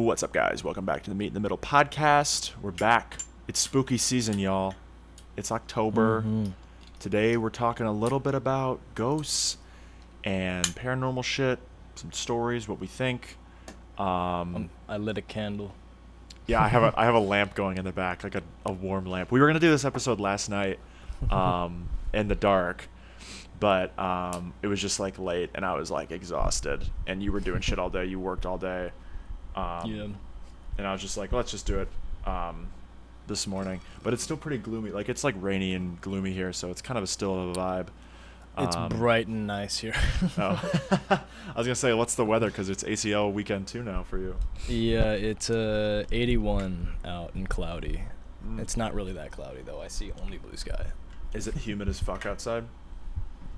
What's up, guys? Welcome back to the Meet in the Middle podcast. We're back. It's spooky season, y'all. It's October. Today we're talking a little bit about ghosts and paranormal shit, some stories, what we think. I lit a candle. Yeah, I have a lamp going in the back, like a warm lamp. We were gonna do this episode last night, in the dark, but it was just like late, and I was like exhausted. And you were doing shit all day. You worked all day. Yeah. And I was just like, let's just do it this morning. But it's still pretty gloomy. Like, it's like rainy and gloomy here, so it's kind of still a vibe. It's bright and nice here. Oh. I was going to say, what's the weather? Because it's ACL weekend too now for you. Yeah, it's 81 out and cloudy. It's not really that cloudy, though. I see only blue sky. Is it humid as fuck outside?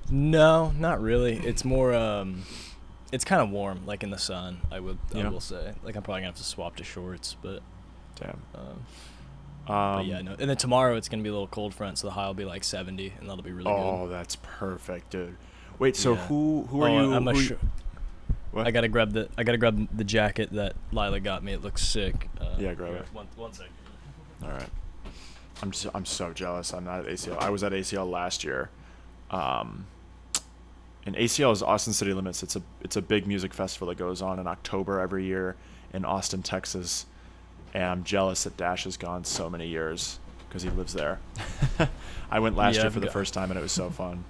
No, not really. It's more, it's kind of warm, like in the sun, I will say. Like, I'm probably going to have to swap to shorts, but... Damn. But yeah, no. And then tomorrow it's going to be a little cold front, so the high will be like 70, and that'll be really good. Oh, that's perfect, dude. Wait, so yeah. who are you? What? I gotta grab the jacket that Lila got me. It looks sick. Yeah, grab it. One second. All right. I'm so jealous. I'm not at ACL. I was at ACL last year. And ACL is Austin City Limits. It's a big music festival that goes on in October every year in Austin, Texas. And I'm jealous that Dash has gone so many years because he lives there. I went last year for the first time, and it was so fun.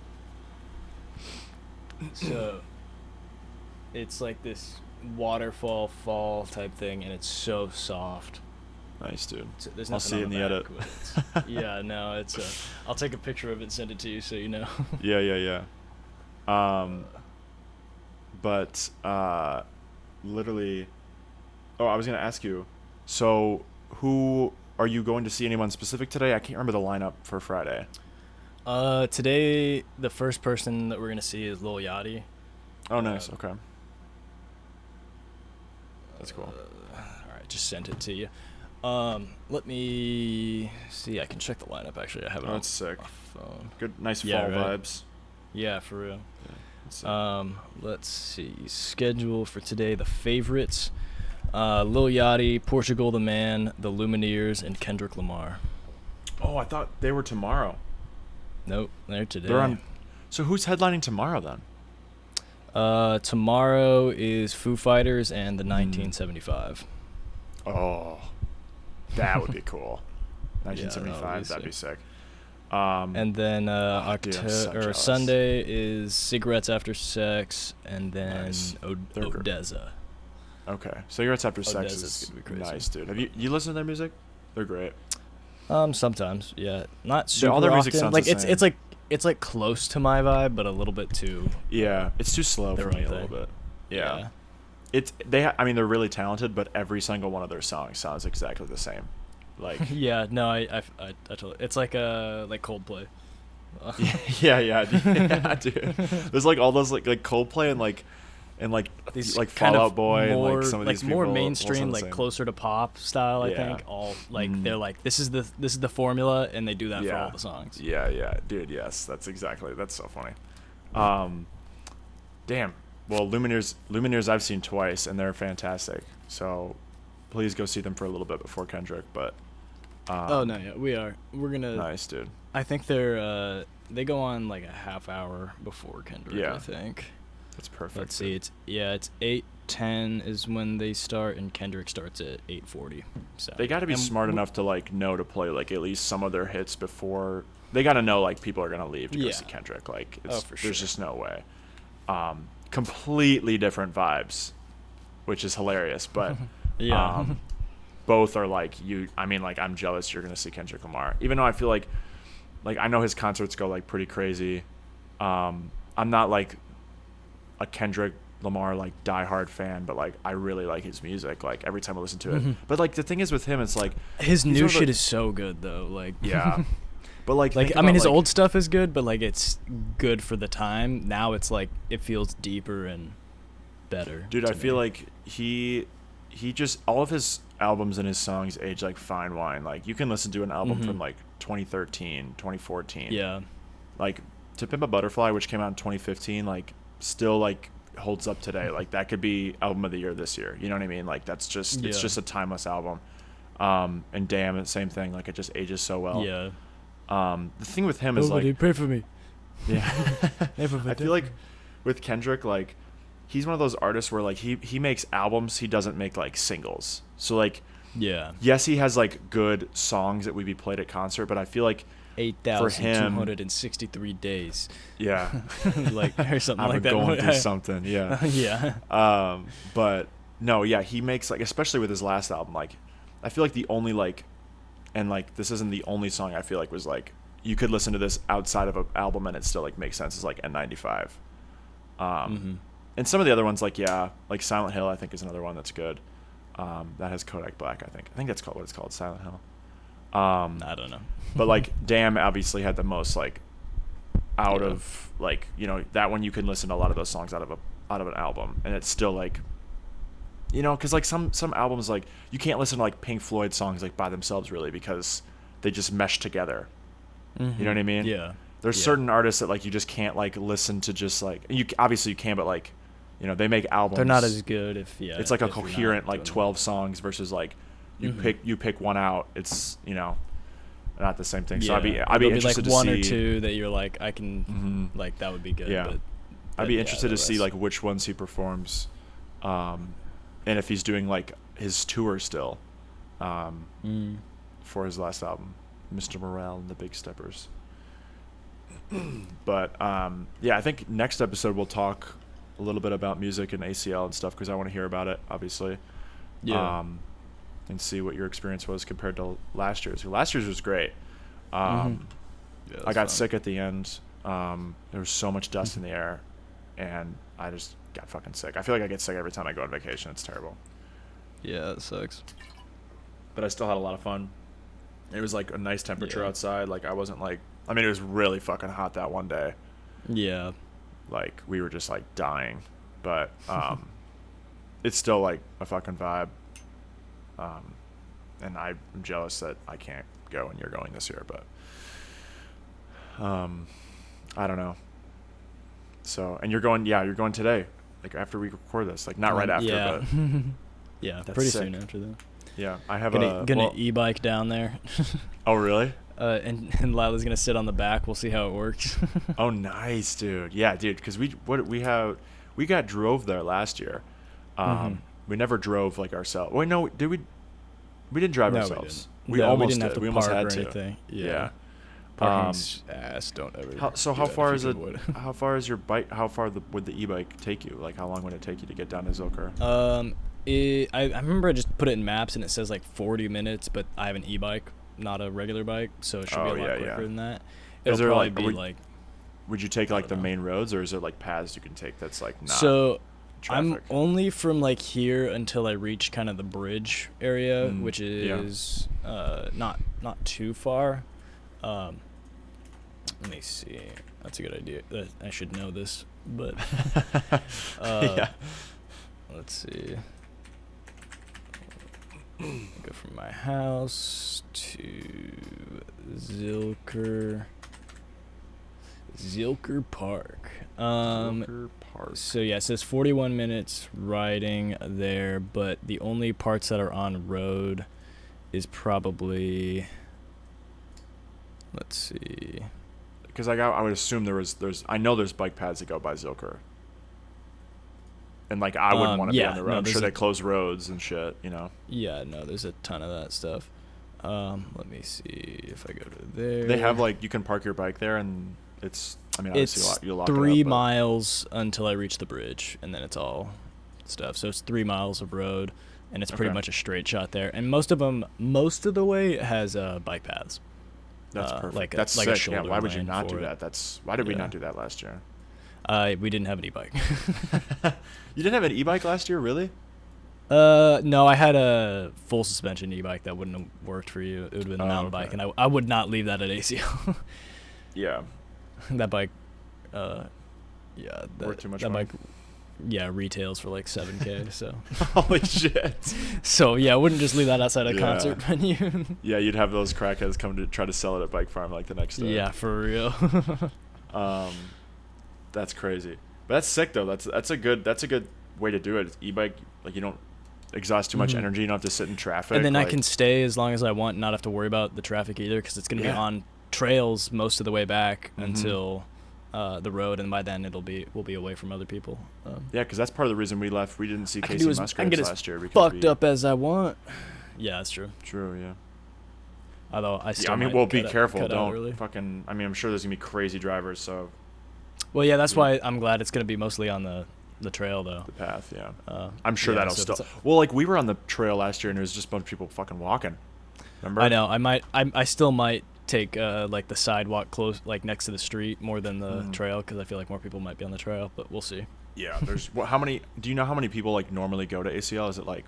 So it's like this waterfall fall type thing, and it's so soft. Nice, dude. So I'll see it in the edit. Yeah, no, it's I'll take a picture of it and send it to you so you know. Yeah. But literally, I was gonna ask you. So, who are you going to see? Anyone specific today? I can't remember the lineup for Friday. Today the first person that we're gonna see is Lil Yachty. Oh, nice. Okay. That's cool. All right, just sent it to you. Let me see. I can check the lineup. Actually, I have it on that's sick. my phone. Good, nice fall right? vibes. Yeah, for real. Yeah, let's see. Schedule for today: the favorites. Lil Yachty, Portugal the Man, the Lumineers, and Kendrick Lamar. Oh, I thought they were tomorrow. Nope, they're today. They're on. So who's headlining tomorrow then? Tomorrow is Foo Fighters and the 1975. Oh, that would be cool. 1975, yeah, that'd be sick. And then so Sunday is Cigarettes After Sex, and then Nice. Odessa. Okay, Cigarettes After Sex Odessa's is gonna be crazy. nice, dude. Have you listened to their music? They're great. Sometimes, yeah, not super all their music often. sounds Like the same. it's like close to my vibe, but a little bit too. Yeah, it's too slow Their for me own a little thing. bit. Yeah. I mean, they're really talented, but every single one of their songs sounds exactly the same. Like, Yeah, no, I totally. It's like Coldplay. yeah, dude. There's like all those like Coldplay and like These like kind Fall of Out Boy more, and like some of these more people all mainstream, sound the like same. closer to pop style. I Yeah. think all like they're like this is the formula, and they do that for Yeah. all the songs. Yeah, dude. Yes, that's so funny. Damn. Well, Lumineers I've seen twice, and they're fantastic. So, please go see them for a little bit before Kendrick. But Oh no, yeah, we're gonna. nice, dude. I think they go on like a half hour before Kendrick. Yeah. I think. That's perfect. Let's see. It's 8:10 is when they start, and Kendrick starts at 8:40. So They got to be smart enough to like know to play like at least some of their hits before. They got to know like people are gonna leave to go Yeah. see Kendrick. Like, for sure. there's just no way. Completely different vibes, which is hilarious. But Yeah. both are like I mean, like, I'm jealous you're gonna see Kendrick Lamar, even though I feel like I know his concerts go like pretty crazy. I'm not like a Kendrick Lamar like diehard fan, but like I really like his music. Like every time I listen to it, but like the thing is with him, it's like His new sort of shit like- is so good though. Like yeah, but like like think I mean about, his like- old stuff is good, but like it's good for the time. Now it's like it feels deeper and better. Dude, to I feel me. like he just all of his albums and his songs age like fine wine. Like you can listen to an album from like 2013, 2014. Yeah. Like To Pimp a Butterfly, which came out in 2015, like still like holds up today. Like that could be album of the year this year. You know what I mean? Like that's just it's just a timeless album. And Damn, same thing. Like it just ages so well. Yeah. The thing with him is like, pray for me. yeah. I feel like with Kendrick, like he's one of those artists where like he makes albums, he doesn't make like singles. So like, yeah, yes, he has like good songs that would be played at concert, but I feel like 8,263 days. Yeah. Like or something like that. I've been going through something. Yeah. Yeah. But no, yeah, he makes like, especially with his last album, like I feel like the only like, and like this isn't the only song I feel like was like you could listen to this outside of an album and it still like makes sense. Is like N95. And some of the other ones like like Silent Hill I think is another one that's good. That has Kodak Black. I think that's called what it's called, Silent Hill. I don't know. But like Damn obviously had the most like out of like, you know, that one you can listen to a lot of those songs out of an album and it's still like, you know, because like some albums like you can't listen to like Pink Floyd songs like by themselves really because they just mesh together. You know what I mean? Yeah. There's certain artists that like you just can't like listen to just like you obviously you can, but like, you know, they make albums. They're not as good if it's like a coherent like 12 songs versus like you pick one out. It's, you know, not the same thing. So I'd be interested like one to or see two that you're like I can like that would be good. Yeah. But I'd be interested to see like which ones he performs, and if he's doing like his tour still, for his last album, Mr. Morale and the Big Steppers. But yeah, I think next episode we'll talk a little bit about music and ACL and stuff because I want to hear about it, obviously. Yeah. And see what your experience was compared to last year's. Last year's was great. I got sick at the end. There was so much dust in the air, and I just got fucking sick. I feel like I get sick every time I go on vacation. It's terrible. Yeah, it sucks. But I still had a lot of fun. It was like a nice temperature outside. Like I wasn't like, I mean, it was really fucking hot that one day. Yeah. Like we were just like dying, but it's still like a fucking vibe. And I'm jealous that I can't go and you're going this year, but I don't know. So, and you're going today, like after we record this, like not right after, but yeah, that's pretty sick. soon after that. Yeah, I have gonna e-bike down there. Oh really? And Lila's gonna sit on the back. We'll see how it works. Oh nice, dude. Yeah, dude, because we got drove there last year. We never drove like ourselves. Wait, no, did we? We didn't drive ourselves. We almost didn't have to we almost park had or to. anything. Yeah. Parking's ass. Don't ever. How far is it? How far is your bike? How far would the e-bike take you? Like, how long would it take you to get down to Zilker? I remember I just put it in maps and it says like 40 minutes, but I have an e-bike, not a regular bike, so it should be a lot quicker than that. It'll probably be like. Would you take like the main roads, or is there like paths you can take that's like not? So traffic? I'm only from like here until I reach kind of the bridge area, which is not too far. Let me see. That's a good idea. I should know this, but yeah. Let's see. Go from my house to Zilker Park. Zilker Park. So yeah, it says 41 minutes riding there, but the only parts that are on road is probably, let's see. Because I would assume I know there's bike paths that go by Zilker. And like I wouldn't want to be on the road. I'm sure they close roads and shit, you know. Yeah, no, there's a ton of that stuff. Let me see if I go to there. They have like you can park your bike there, and it's obviously you lock 3 it up, miles until I reach the bridge, and then it's all stuff. So it's 3 miles of road, and it's pretty much a straight shot there. And most of the way has bike paths. That's perfect. Like that's like sick. a shoulder Yeah, why would you lane not do for that? it. Why did we not do that last year? We didn't have an e-bike. You didn't have an e-bike last year, really? No, I had a full suspension e-bike that wouldn't have worked for you. It would have been a mountain bike, and I would not leave that at ACL. Yeah. That bike, worth too much that money. bike, retails for like $7,000. So. Holy shit. So yeah, I wouldn't just leave that outside a concert venue. Yeah, you'd have those crackheads come to try to sell it at Bike Farm like the next day. Yeah, for real. That's crazy. But that's sick though. That's a good way to do it. It's e-bike, like you don't exhaust too much energy. You don't have to sit in traffic. And then like, I can stay as long as I want, not have to worry about the traffic either, because it's going to be on trails most of the way back until the road, and by then we'll be away from other people. Yeah, because that's part of the reason we left. We didn't see Casey Musgraves last year. Fucked up as I want. Yeah, that's true. True, yeah. Although I still well, be careful. Don't early. fucking... I mean, I'm sure there's going to be crazy drivers, so... Well, yeah, that's why I'm glad it's going to be mostly on the trail, though. The path, yeah. I'm sure that'll so still... Well, like, we were on the trail last year, and it was just a bunch of people fucking walking. Remember? I know. I still might take, like, the sidewalk close, like, next to the street more than the trail, because I feel like more people might be on the trail, but we'll see. Yeah, there's... how many... Do you know how many people, like, normally go to ACL? Is it, like...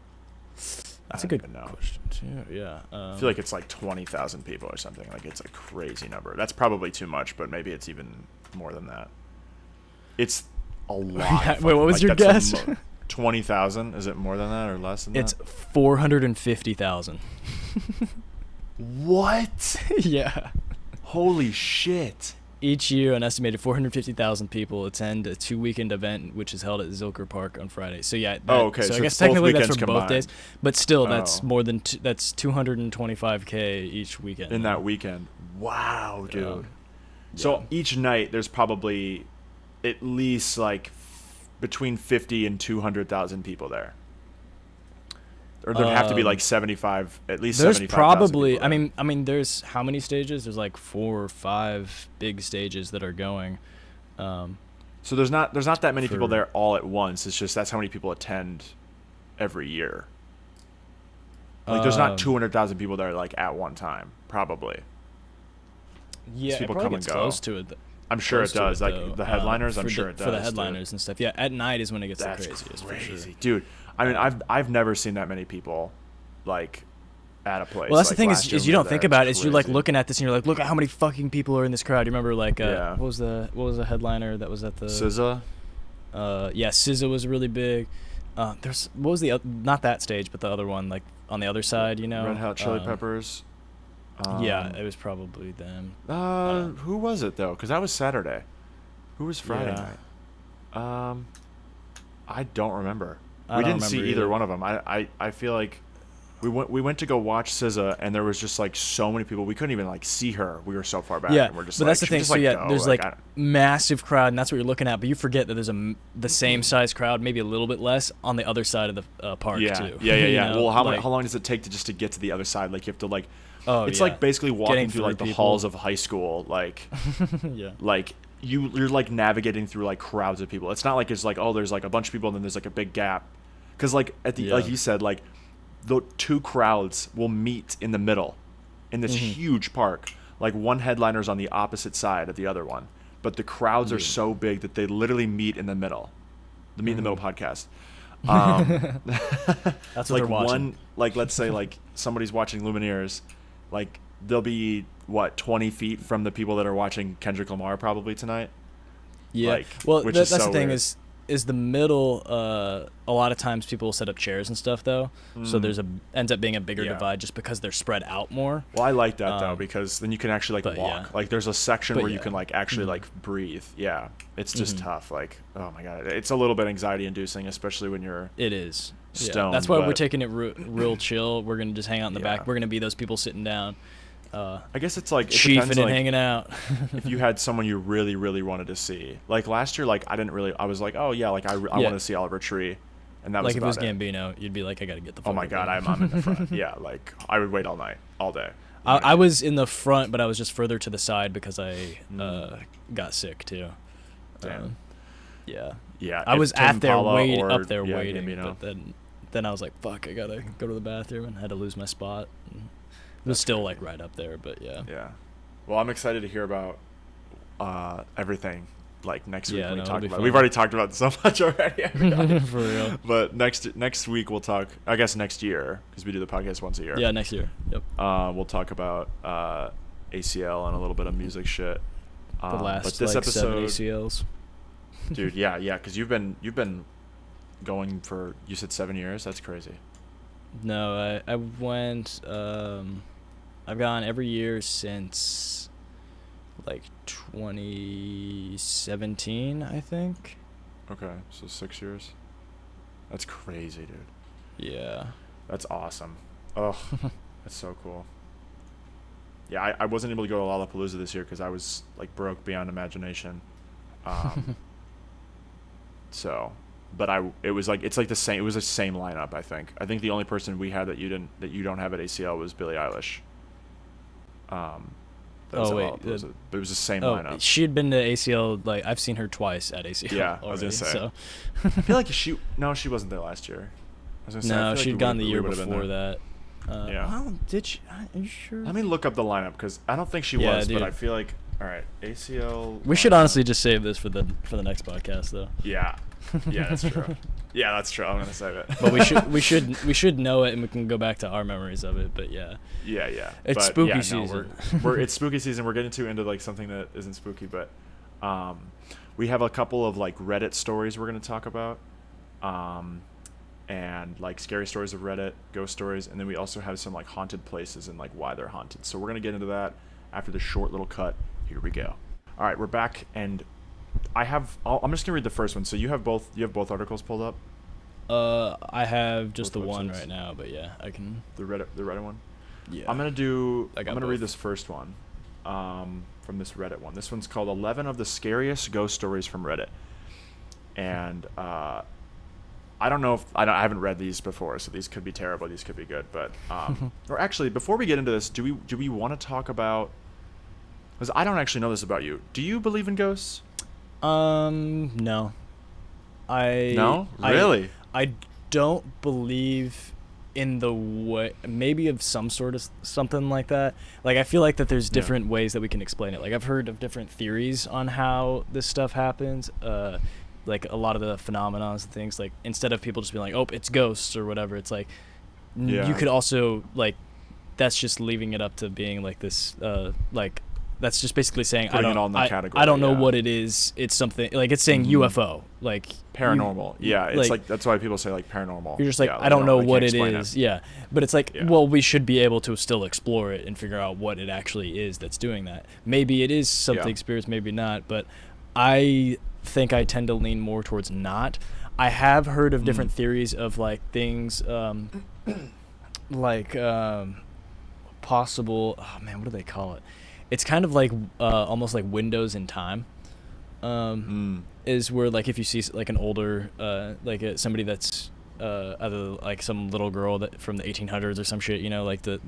That's a good question, too. Yeah. I feel like it's like 20,000 people or something. Like, it's a crazy number. That's probably too much, but maybe it's even more than that. It's a lot. Wait, what was your guess? 20,000? Is it more than that or less than that? It's 450,000. What? Yeah. Holy shit. Each year, an estimated 450,000 people attend a 2-weekend event, which is held at Zilker Park on Friday. So yeah. Okay. So I guess technically that's for combined. both days, but still, that's more than that's 225K each weekend. In that weekend. Wow, dude. So each night, there's probably at least like between 50 and 200,000 people there. Or there'd have to be like 75, at least 75,000 There's probably, people I mean, there's how many stages? There's like 4 or 5 big stages that are going. So there's not that many people there all at once. It's just that's how many people attend every year. Like there's not 200,000 people there like at one time, probably. Yeah, people it probably come and gets go. Close to it. I'm sure it does. Like the headliners, I'm sure it does. For the headliners and stuff. Yeah, at night is when it gets That's the craziest. crazy. For sure. Dude. I mean, I've never seen that many people, like, at a place. Well, that's like the thing last year is you we were don't think there. about it. It's Is you're like crazy. looking at this and you're like, look at how many fucking people are in this crowd. You remember like what was the headliner that was at the SZA? Yeah, SZA was really big. There's what was the not that stage, but the other one like on the other side, you know. Red Hot Chili Peppers. Yeah, it was probably them. Who was it though? Because that was Saturday. Who was Friday night? I don't remember. We didn't see either one of them. I feel like we went to go watch SZA, and there was just like so many people. We couldn't even like see her. We were so far back. Yeah, and we're just but that's the thing. So yeah, go. there's like massive crowd, and that's what you're looking at. But you forget that there's the same size crowd, maybe a little bit less, on the other side of the park too. Yeah. You know? Well, how long does it take to get to the other side? Like you have to like. Oh, it's yeah. like basically walking Getting through like the people. halls of high school, like. Yeah. Like. You're like navigating through like crowds of people. It's not like it's like there's like a bunch of people and then there's like a big gap, because like at the like you said like the two crowds will meet in the middle, in this huge park. Like one headliner's on the opposite side of the other one, but the crowds are so big that they literally meet in the middle. The Meet in the Middle podcast. That's what like they're watching. one like let's say like somebody's watching Lumineers, like they'll be 20 feet from the people that are watching Kendrick Lamar probably tonight. Yeah. Like, well, which that's is the so thing weird. is the middle. A lot of times people will set up chairs and stuff though, so there's ends up being a bigger divide just because they're spread out more. Well, I like that though, because then you can actually like walk. yeah. Like there's a section But where you can like actually like breathe. Yeah, it's just tough. Like oh my god, it's a little bit anxiety inducing, especially when you're It is. stoned. That's why we're but taking it real chill. We're gonna just hang out in the Yeah. back. We're gonna be those people sitting down, I guess it's like it chiefing depends, and like, hanging out. if you had someone you really really wanted to see. Like last year, like I was like oh yeah, like I want to see Oliver Tree, and that was Like if it was about it. Gambino, you'd be like, I gotta get the. Oh my fuck god, out. I'm in the front. Yeah, like I would wait all night, all day. I was in the front, but I was just further to the side because I got sick too. Damn. Yeah. Yeah, I if was Tim at there Impala waiting, or, up there yeah, waiting, Gambino. but then I was like, fuck, I gotta go to the bathroom, and had to lose my spot. And it was still like right up there, but yeah. Yeah. Well, I'm excited to hear about everything like next week Yeah, when we no, talk it'll be about it. fun. We've already talked about so much already. For real. But next week we'll talk, I guess next year, because we do the podcast once a year. Yeah, next year. Yep. We'll talk about ACL and a little bit of music shit. The last but this like 7 episode, ACLs. dude, yeah, because you've been going for, you said 7 years. That's crazy. No, I went. I've gone every year since like 2017, I think. Okay, so 6 years. That's crazy, dude. Yeah. That's awesome. Oh, that's so cool. Yeah, I wasn't able to go to Lollapalooza this year because I was like broke beyond imagination. Um, so, but it was like, it's like the same. It was the same lineup. I think the only person we had that you don't have at ACL was Billie Eilish. That was Oh at wait, Lollapalooza, but it was the same oh, lineup. she had been to ACL. Like I've seen her twice at ACL. Yeah, already, I was gonna say. So. I feel like she wasn't there last year. I was gonna say, I No, feel like she'd we gone would've- the we year would've been before there. that. Yeah. Well, did she? Are you sure? Let me look up the lineup because I don't think she Yeah, was, dude. but I feel like all right, ACL. We should lineup. honestly just save this for the next podcast, though. Yeah, yeah, that's true. Yeah, that's true. I'm gonna save it. But we should know it, and we can go back to our memories of it. But yeah. Yeah. It's But, spooky yeah, no, season. It's spooky season. We're getting into like something that isn't spooky, but we have a couple of like Reddit stories we're gonna talk about, and like scary stories of Reddit, ghost stories, and then we also have some like haunted places and like why they're haunted. So we're gonna get into that after this short little cut. Here we go. All right, we're back, and I'm just gonna read the first one. So you have both articles pulled up. I have just Both the one websites? right now, but yeah, I can. The Reddit one. Yeah. I'm gonna read both. this first one, from this Reddit one. This one's called 11 of the Scariest Ghost Stories from Reddit, and I don't know if I haven't read these before, so these could be terrible, these could be good, but or actually, before we get into this, do we want to talk about? Because I don't actually know this about you. Do you believe in ghosts? No. No, really. I don't believe in the way, maybe of some sort of something like that. Like I feel like that there's different ways that we can explain it. Like I've heard of different theories on how this stuff happens. Like a lot of the phenomena and things, like instead of people just being like, oh, it's ghosts or whatever, it's like you could also like, that's just leaving it up to being like this like that's just basically saying Putting it all in that category, I don't know yeah. what it is. It's something like it's saying UFO, like Paranormal. Yeah, it's like that's why people say like paranormal. You're just like, yeah, I don't know they what can't it explain is. Yeah. But it's like, Yeah. well, we should be able to still explore it and figure out what it actually is that's doing that. Maybe it is something Yeah. spirits, maybe not. But I think I tend to lean more towards not. I have heard of different theories of like things like possible, oh man, what do they call it? It's kind of like almost like windows in time. Is where like if you see like an older like somebody that's either like some little girl that from the 1800s or some shit, you know, like the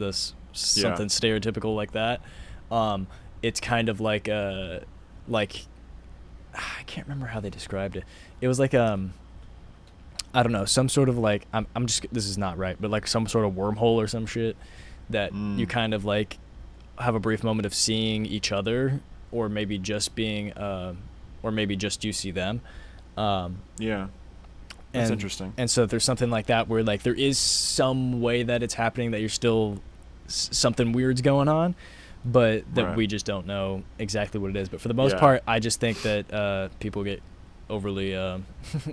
something stereotypical like that. It's kind of like like I can't remember how they described it. It was like I don't know, some sort of like I'm just, this is not right, but like some sort of wormhole or some shit that you kind of like have a brief moment of seeing each other, or maybe just being or maybe just you see them. Yeah. That's interesting. And so there's something like that where like there is some way that it's happening, that you're still something weird's going on, but that we just don't know exactly what it is. But for the most part, I just think that people get overly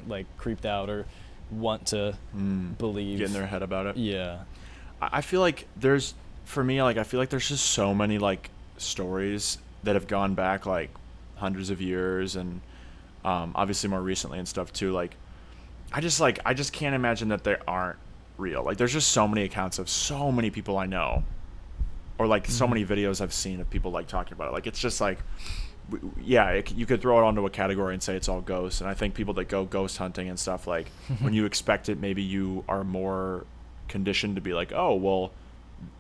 like creeped out or want to believe, get in their head about it. Yeah. I feel like there's, for me, like I feel like there's just so many like stories that have gone back like hundreds of years, and obviously more recently and stuff too. Like I just can't imagine that they aren't real. Like there's just so many accounts of so many people I know, or like so many videos I've seen of people like talking about it. Like it's just like, yeah, you could throw it onto a category and say it's all ghosts. And I think people that go ghost hunting and stuff, like when you expect it, maybe you are more conditioned to be like, oh well,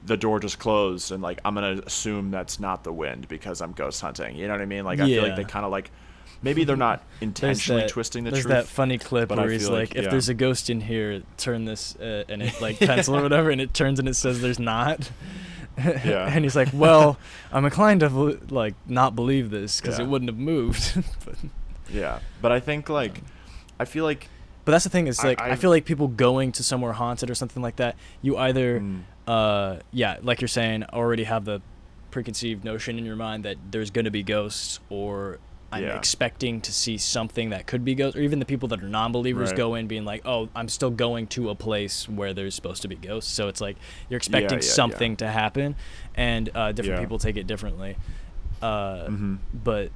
the door just closed, and like I'm gonna assume that's not the wind because I'm ghost hunting. You know what I mean? Like I feel like they kind of like, maybe they're not intentionally twisting the truth. There's that funny clip where he's like, if there's a ghost in here, turn this and it like pencil or whatever, and it turns and it says there's not. Yeah. And he's like, well, I'm inclined to like not believe this because it wouldn't have moved. But, yeah, but I think like, I feel like. But that's the thing is like I feel like people going to somewhere haunted or something like that, you either like you're saying, already have the preconceived notion in your mind that there's going to be ghosts, or I'm expecting to see something that could be ghosts, or even the people that are non-believers go in being like, oh, I'm still going to a place where there's supposed to be ghosts. So it's like you're expecting something to happen, and different people take it differently. But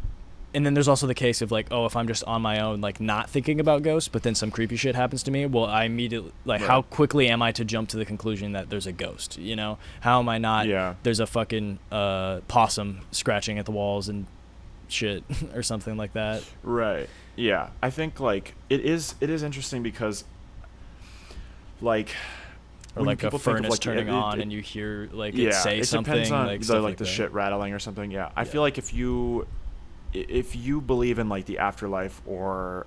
and then there's also the case of like, oh, if I'm just on my own, like not thinking about ghosts, but then some creepy shit happens to me, well, I immediately like, Right. how quickly am I to jump to the conclusion that there's a ghost? You know, how am I not? Yeah. There's a fucking possum scratching at the walls and shit or something like that. Right. Yeah. I think like it is interesting because like Or when like a people think of, furnace like, turning on and you hear like yeah, it say it something, depends on like the stuff like like the that. shit rattling or something. Yeah. I Yeah. feel like if you believe in like the afterlife or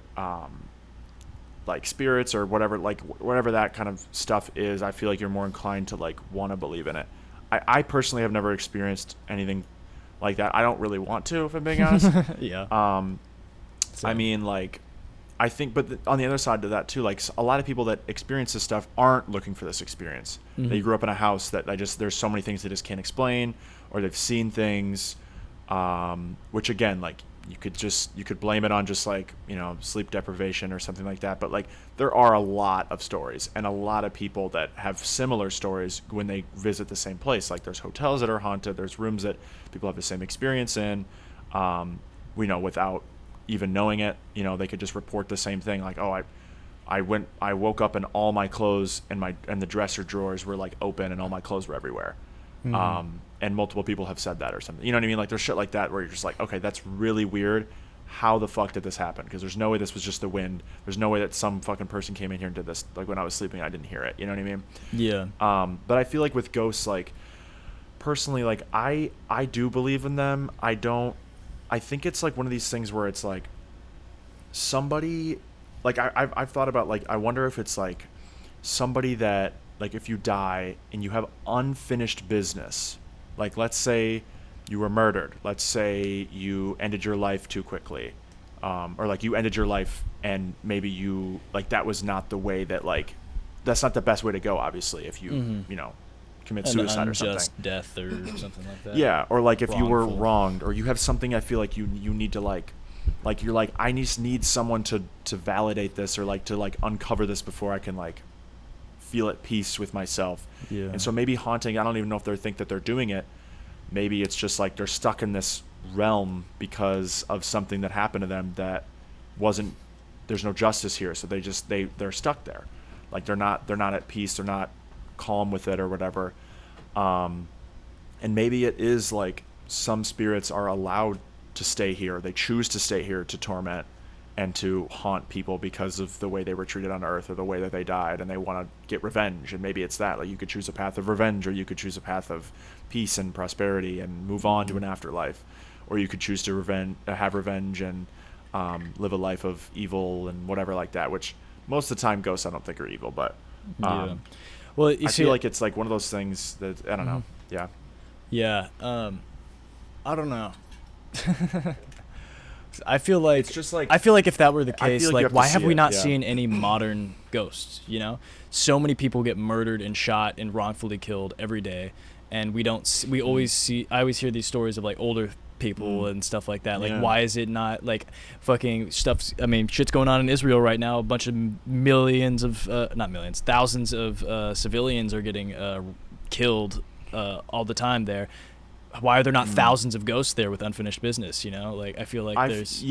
like spirits or whatever, like whatever that kind of stuff is, I feel like you're more inclined to like want to believe in it. I personally have never experienced anything like that. I don't really want to, if I'm being honest. Yeah. I mean, like, I think, but on the other side of that too, like a lot of people that experience this stuff aren't looking for this experience. Mhm. They grew up in a house that there's so many things they just can't explain, or they've seen things, which again, like you could blame it on just like, you know, sleep deprivation or something like that. But like there are a lot of stories and a lot of people that have similar stories when they visit the same place. Like there's hotels that are haunted. There's rooms that people have the same experience in, we know, without even knowing it. You know, they could just report the same thing. Like, oh, I woke up and all my clothes and the dresser drawers were like open and all my clothes were everywhere. Mhm. And multiple people have said that or something. You know what I mean? Like there's shit like that where you're just like, okay, that's really weird. How the fuck did this happen? Because there's no way this was just the wind. There's no way that some fucking person came in here and did this. Like when I was sleeping, I didn't hear it. You know what I mean? Yeah. But I feel like with ghosts, like personally, like I do believe in them. I think it's like one of these things where it's like somebody, like I've thought about, like, I wonder if it's like somebody that, like, if you die and you have unfinished business, like let's say you were murdered, let's say you ended your life too quickly, or like you ended your life and maybe you, like, that was not the way that, like, that's not the best way to go, obviously, if you you know, commit An suicide or something. unjust death or something like that. Yeah, or like if you were Wrongful. wronged, or you have something, I feel like you need to like you're like, I just need someone to validate this, or like to like uncover this before I can like feel at peace with myself. Yeah. And so maybe haunting, I don't even know if they think that they're doing it. Maybe it's just like they're stuck in this realm because of something that happened to them that wasn't, there's no justice here, so they're stuck there. Like they're not at peace, they're not calm with it or whatever. And maybe it is like some spirits are allowed to stay here. They choose to stay here to torment and to haunt people because of the way they were treated on Earth or the way that they died, and they want to get revenge. And maybe it's that, like, you could choose a path of revenge, or you could choose a path of peace and prosperity and move on to an afterlife, or you could choose to have revenge and live a life of evil and whatever like that, which most of the time ghosts I don't think are evil, but Yeah. Well, you I see, feel like it's like one of those things that I don't know. Yeah. yeah. I don't know. I feel like It's just like, I feel like if that were the I feel case, like you like have to why have see we it, not yeah. seen any modern ghosts? You know, so many people get murdered and shot and wrongfully killed every day, and we don't. We always see. I always hear these stories of like older people and stuff like that. Like, Yeah. why is it not like fucking stuff? I mean, shit's going on in Israel right now. A bunch of millions of not millions, thousands of civilians are getting killed all the time there. Why are there not thousands of ghosts there with unfinished business? You know, like I feel like there's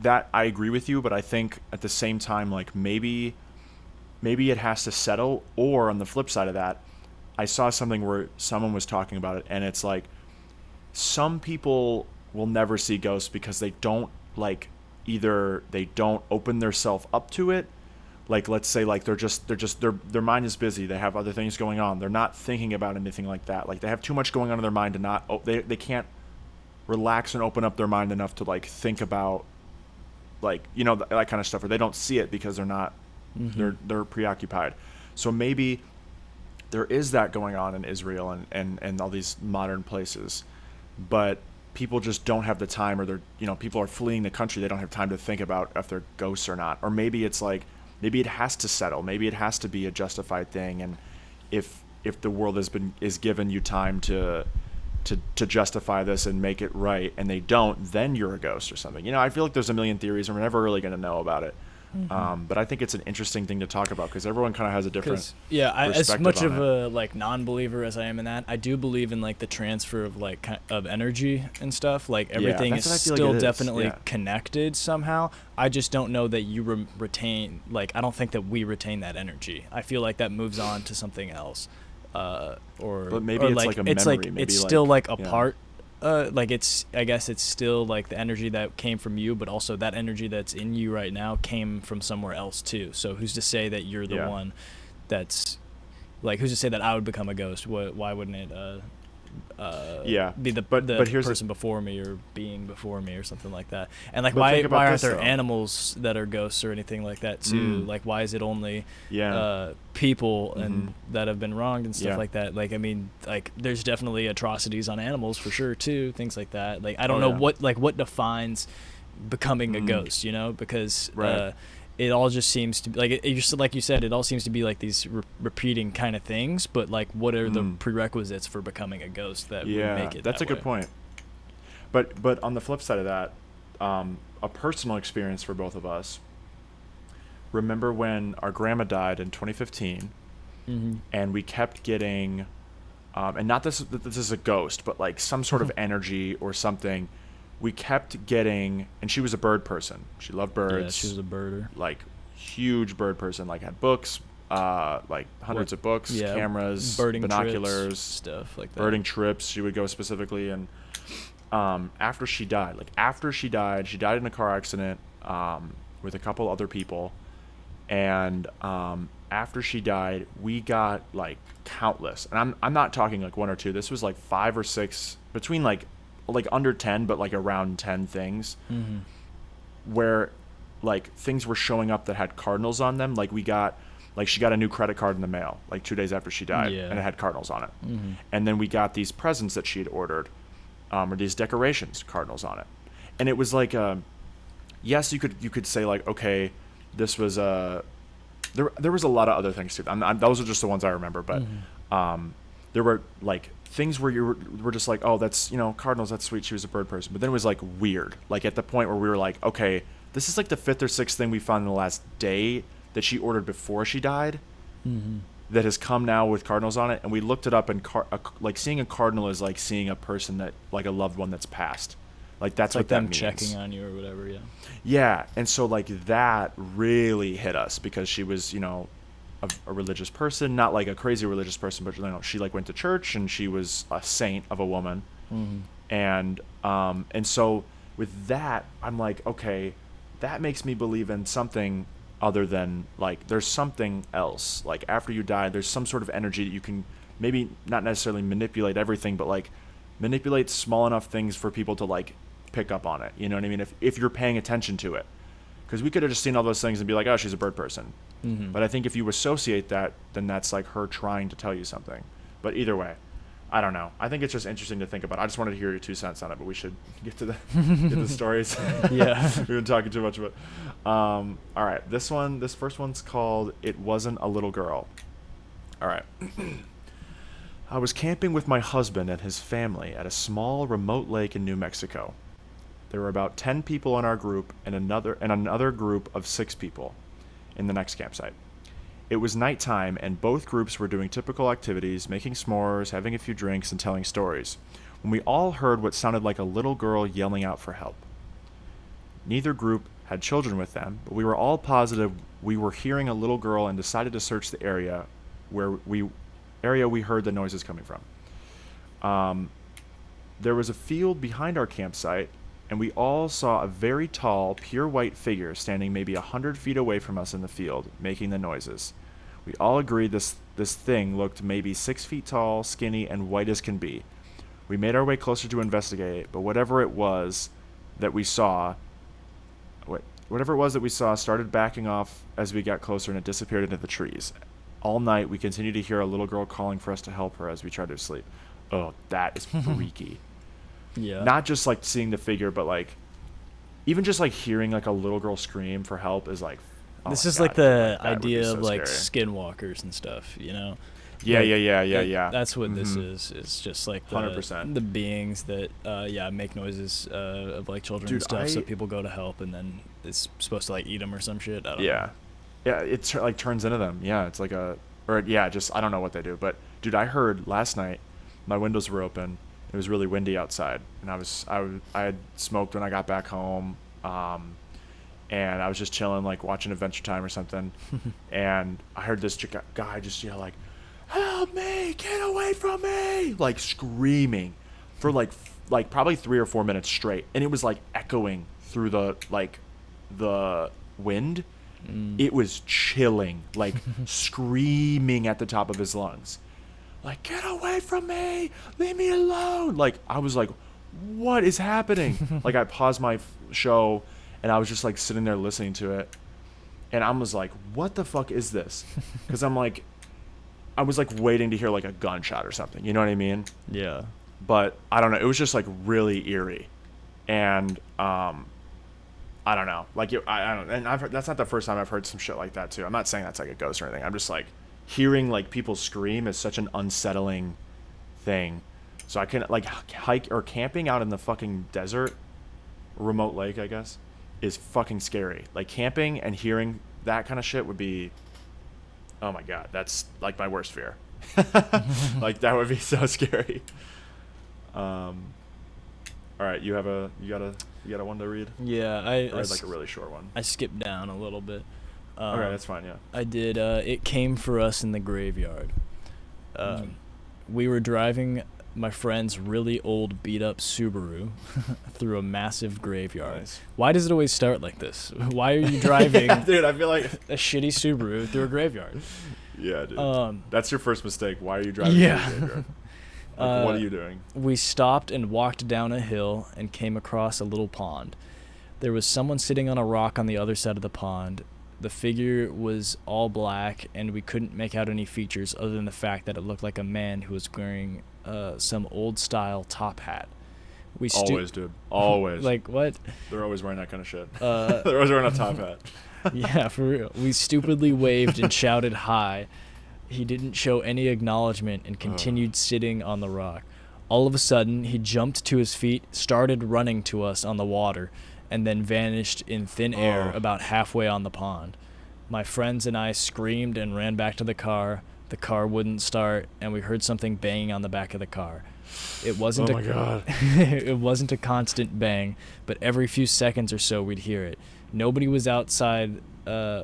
that I agree with you, but I think at the same time, like maybe it has to settle. Or on the flip side of that, I saw something where someone was talking about it, and it's like some people will never see ghosts because they don't, like, either they don't open themselves up to it. Like, let's say, like, their mind is busy. They have other things going on. They're not thinking about anything like that. Like, they have too much going on in their mind to not, they can't relax and open up their mind enough to, like, think about, like, you know, that kind of stuff. Or they don't see it because they're not, they're preoccupied. So maybe there is that going on in Israel and all these modern places. But people just don't have the time, or they're, you know, people are fleeing the country. They don't have time to think about if they're ghosts or not. Or maybe it's like, maybe it has to settle. Maybe it has to be a justified thing. And if the world is given you time to justify this and make it right, and they don't, then you're a ghost or something. You know, I feel like there's a million theories, and we're never really going to know about it. But I think it's an interesting thing to talk about because everyone kind of has a different as much of it. a like non-believer as I am in that, I do believe in like the transfer of like of energy and stuff. Like everything is still definitely connected somehow. I just don't know that you retain, like, I don't think that we retain that energy. I feel like that moves on to something else. But maybe it's like a memory. It's like maybe it's still like a part. Like I guess it's still like the energy that came from you, but also that energy that's in you right now came from somewhere else too. So who's to say that you're the one that's like, who's to say that I would become a ghost? Why wouldn't it be the person before me or being before me or something like that? And like, why aren't there animals that are ghosts or anything like that too? Like, why is it only people and that have been wronged and stuff like that? Like, I mean, like, there's definitely atrocities on animals for sure too, things like that. Like, I don't know what defines becoming a ghost, you know, because it all just seems to be like like you said, it all seems to be like these repeating kind of things. But like, what are the prerequisites for becoming a ghost that would make it? That's a good point. But on the flip side of that, a personal experience for both of us. Remember when our grandma died in 2015, and we kept getting, and not this is a ghost, but like some sort of energy or something. We kept getting, and she was a bird person. She loved birds. Yeah, she was a birder. Like, huge bird person. Like, had books, like hundreds of books, cameras, birding binoculars, trips, stuff like that. Birding trips. She would go specifically, and after she died, she died in a car accident with a couple other people, and after she died, we got like countless, and I'm not talking like one or two. This was like 5 or 6 between like under 10, but like around 10 things where like things were showing up that had cardinals on them. Like, she got a new credit card in the mail like 2 days after she died, and it had cardinals on it. And then we got these presents that she had ordered, or these decorations, cardinals on it. And it was like, yes, you could say like, okay, this was there was a lot of other things too. Those are just the ones I remember, but there were like things where we're just like, oh, that's, cardinals, that's sweet, she was a bird person. But then it was like weird, like at the point where we were like, okay, this is like the 5th or 6th thing we found in the last day that she ordered before she died, that has come now with cardinals on it. And we looked it up, and like seeing a cardinal is like seeing a person that, like a loved one that's passed. Like, that's what that means. Like them checking on you or whatever. Yeah. And so like that really hit us because she was, a religious person, not like a crazy religious person, but she like went to church, and she was a saint of a woman. And so with that, I'm like, okay, that makes me believe in something other than like, there's something else. Like, after you die, there's some sort of energy that you can maybe not necessarily manipulate everything, but like manipulate small enough things for people to like pick up on it. You know what I mean? If you're paying attention to it, because we could have just seen all those things and be like, oh, she's a bird person. But I think if you associate that, then that's like her trying to tell you something. But either way, I don't know. I think it's just interesting to think about. I just wanted to hear your 2 cents on it, but we should get to the stories. We've been talking too much about. All right, this first one's called "It Wasn't a Little Girl." All right. I was camping with my husband and his family at a small remote lake in New Mexico. There were about 10 people in our group and another group of 6 people in the next campsite. It was nighttime, and both groups were doing typical activities, making s'mores, having a few drinks, and telling stories, when we all heard what sounded like a little girl yelling out for help. Neither group had children with them, but we were all positive we were hearing a little girl and decided to search the area we heard the noises coming from. There was a field behind our campsite, and we all saw a very tall, pure white figure standing maybe 100 feet away from us in the field, making the noises. We all agreed this thing looked maybe 6 feet tall, skinny, and white as can be. We made our way closer to investigate, but whatever it was that we saw started backing off as we got closer, and it disappeared into the trees. All night, we continued to hear a little girl calling for us to help her as we tried to sleep. Oh, that is freaky. Yeah. Not just like seeing the figure, but like even just like hearing like a little girl scream for help is like, oh, this is God, like the idea so of like scary. skinwalkers and stuff, Yeah, like, yeah. That's what this is. It's just like 100%. The beings that make noises of like children and stuff, so people go to help, and then is supposed to like eat them or some shit. I don't know. Yeah, it like turns into them. Yeah, it's like just I don't know what they do, but dude, I heard last night my windows were open. It was really windy outside, and I had smoked when I got back home, and I was just chilling, like watching Adventure Time or something, and I heard this guy just yell like, "Help me! Get away from me!" Like screaming for like probably 3 or 4 minutes straight, and it was like echoing through the wind. It was chilling, like screaming at the top of his lungs, like, "Get away from me! Leave me alone!" Like, I was like, what is happening? Like, I paused my show, and I was just like sitting there listening to it, and I was like, what the fuck is this? Because I was like waiting to hear like a gunshot or something, you know what I mean? Yeah. But I don't know, it was just like really eerie, and I don't know, like I don't, and that's not the first time I've heard some shit like that too. I'm not saying that's like a ghost or anything. I'm just like, hearing like people scream is such an unsettling thing. So I can like hike or camping out in the fucking desert, remote lake, I guess, is fucking scary. Like camping and hearing that kind of shit would be, oh my god, that's like my worst fear. Like that would be so scary. All right, you got a one to read? Yeah, Or like a really short one. I skipped down a little bit. Okay, that's fine. Yeah. I did. It came for us in the graveyard. We were driving my friend's really old, beat-up Subaru through a massive graveyard. Nice. Why does it always start like this? Why are you driving Dude, I feel like a shitty Subaru through a graveyard? Yeah, dude. That's your first mistake. Why are you driving? Yeah. Through a graveyard? Like, what are you doing? We stopped and walked down a hill and came across a little pond. There was someone sitting on a rock on the other side of the pond. The figure was all black, and we couldn't make out any features other than the fact that it looked like a man who was wearing some old-style top hat. Always, dude. Always. Like, what? They're always wearing that kind of shit. They're always wearing a top hat. Yeah, for real. We stupidly waved and shouted hi. He didn't show any acknowledgement and continued sitting on the rock. All of a sudden, he jumped to his feet, started running to us on the water, and then vanished in thin air about halfway on the pond. My friends and I screamed and ran back to the car. The car wouldn't start, and we heard something banging on the back of the car. It wasn't God. It wasn't a constant bang, but every few seconds or so we'd hear it. Nobody was outside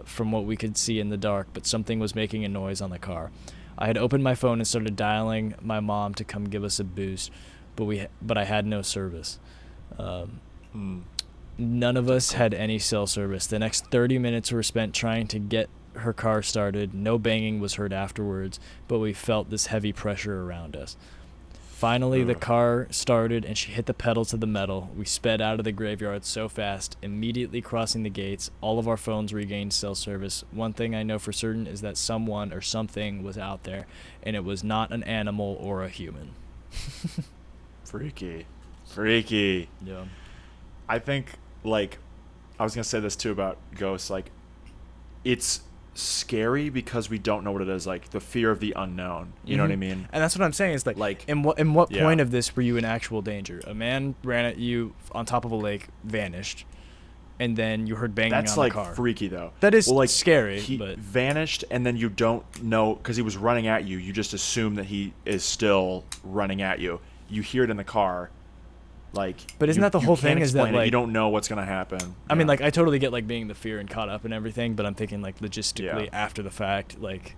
from what we could see in the dark, but something was making a noise on the car. I had opened my phone and started dialing my mom to come give us a boost, but I had no service. None of us had any cell service. The next 30 minutes were spent trying to get her car started. No banging was heard afterwards, but we felt this heavy pressure around us. Finally, the car started, and she hit the pedal to the metal. We sped out of the graveyard so fast, immediately crossing the gates. All of our phones regained cell service. One thing I know for certain is that someone or something was out there, and it was not an animal or a human. Freaky. Yeah. I think, like, I was going to say this too about ghosts. Like, it's scary because we don't know what it is, like the fear of the unknown, you know what I mean? And that's what I'm saying is like in what point of this were you in actual danger? A man ran at you on top of a lake, vanished, and then you heard banging on the car. That's like freaky though. That is like scary. He but vanished, and then you don't know because he was running at you. You just assume that he is still running at you. You hear it in the car. Like, but isn't that the whole thing? Is that like you don't know what's gonna happen? I mean, like, I totally get like being the fear and caught up and everything, but I'm thinking like logistically after the fact, like,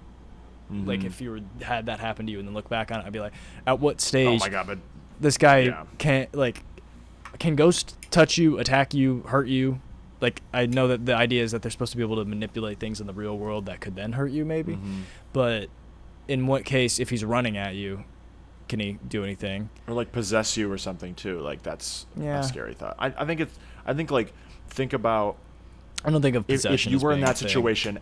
like if you had that happen to you and then look back on it, I'd be like, at what stage? Oh my god! But this guy can ghosts touch you, attack you, hurt you? Like, I know that the idea is that they're supposed to be able to manipulate things in the real world that could then hurt you, maybe. But in what case, if he's running at you? Can he do anything? Or like possess you or something too? Like that's a scary thought. I think about. I don't think of possession. If you were in that situation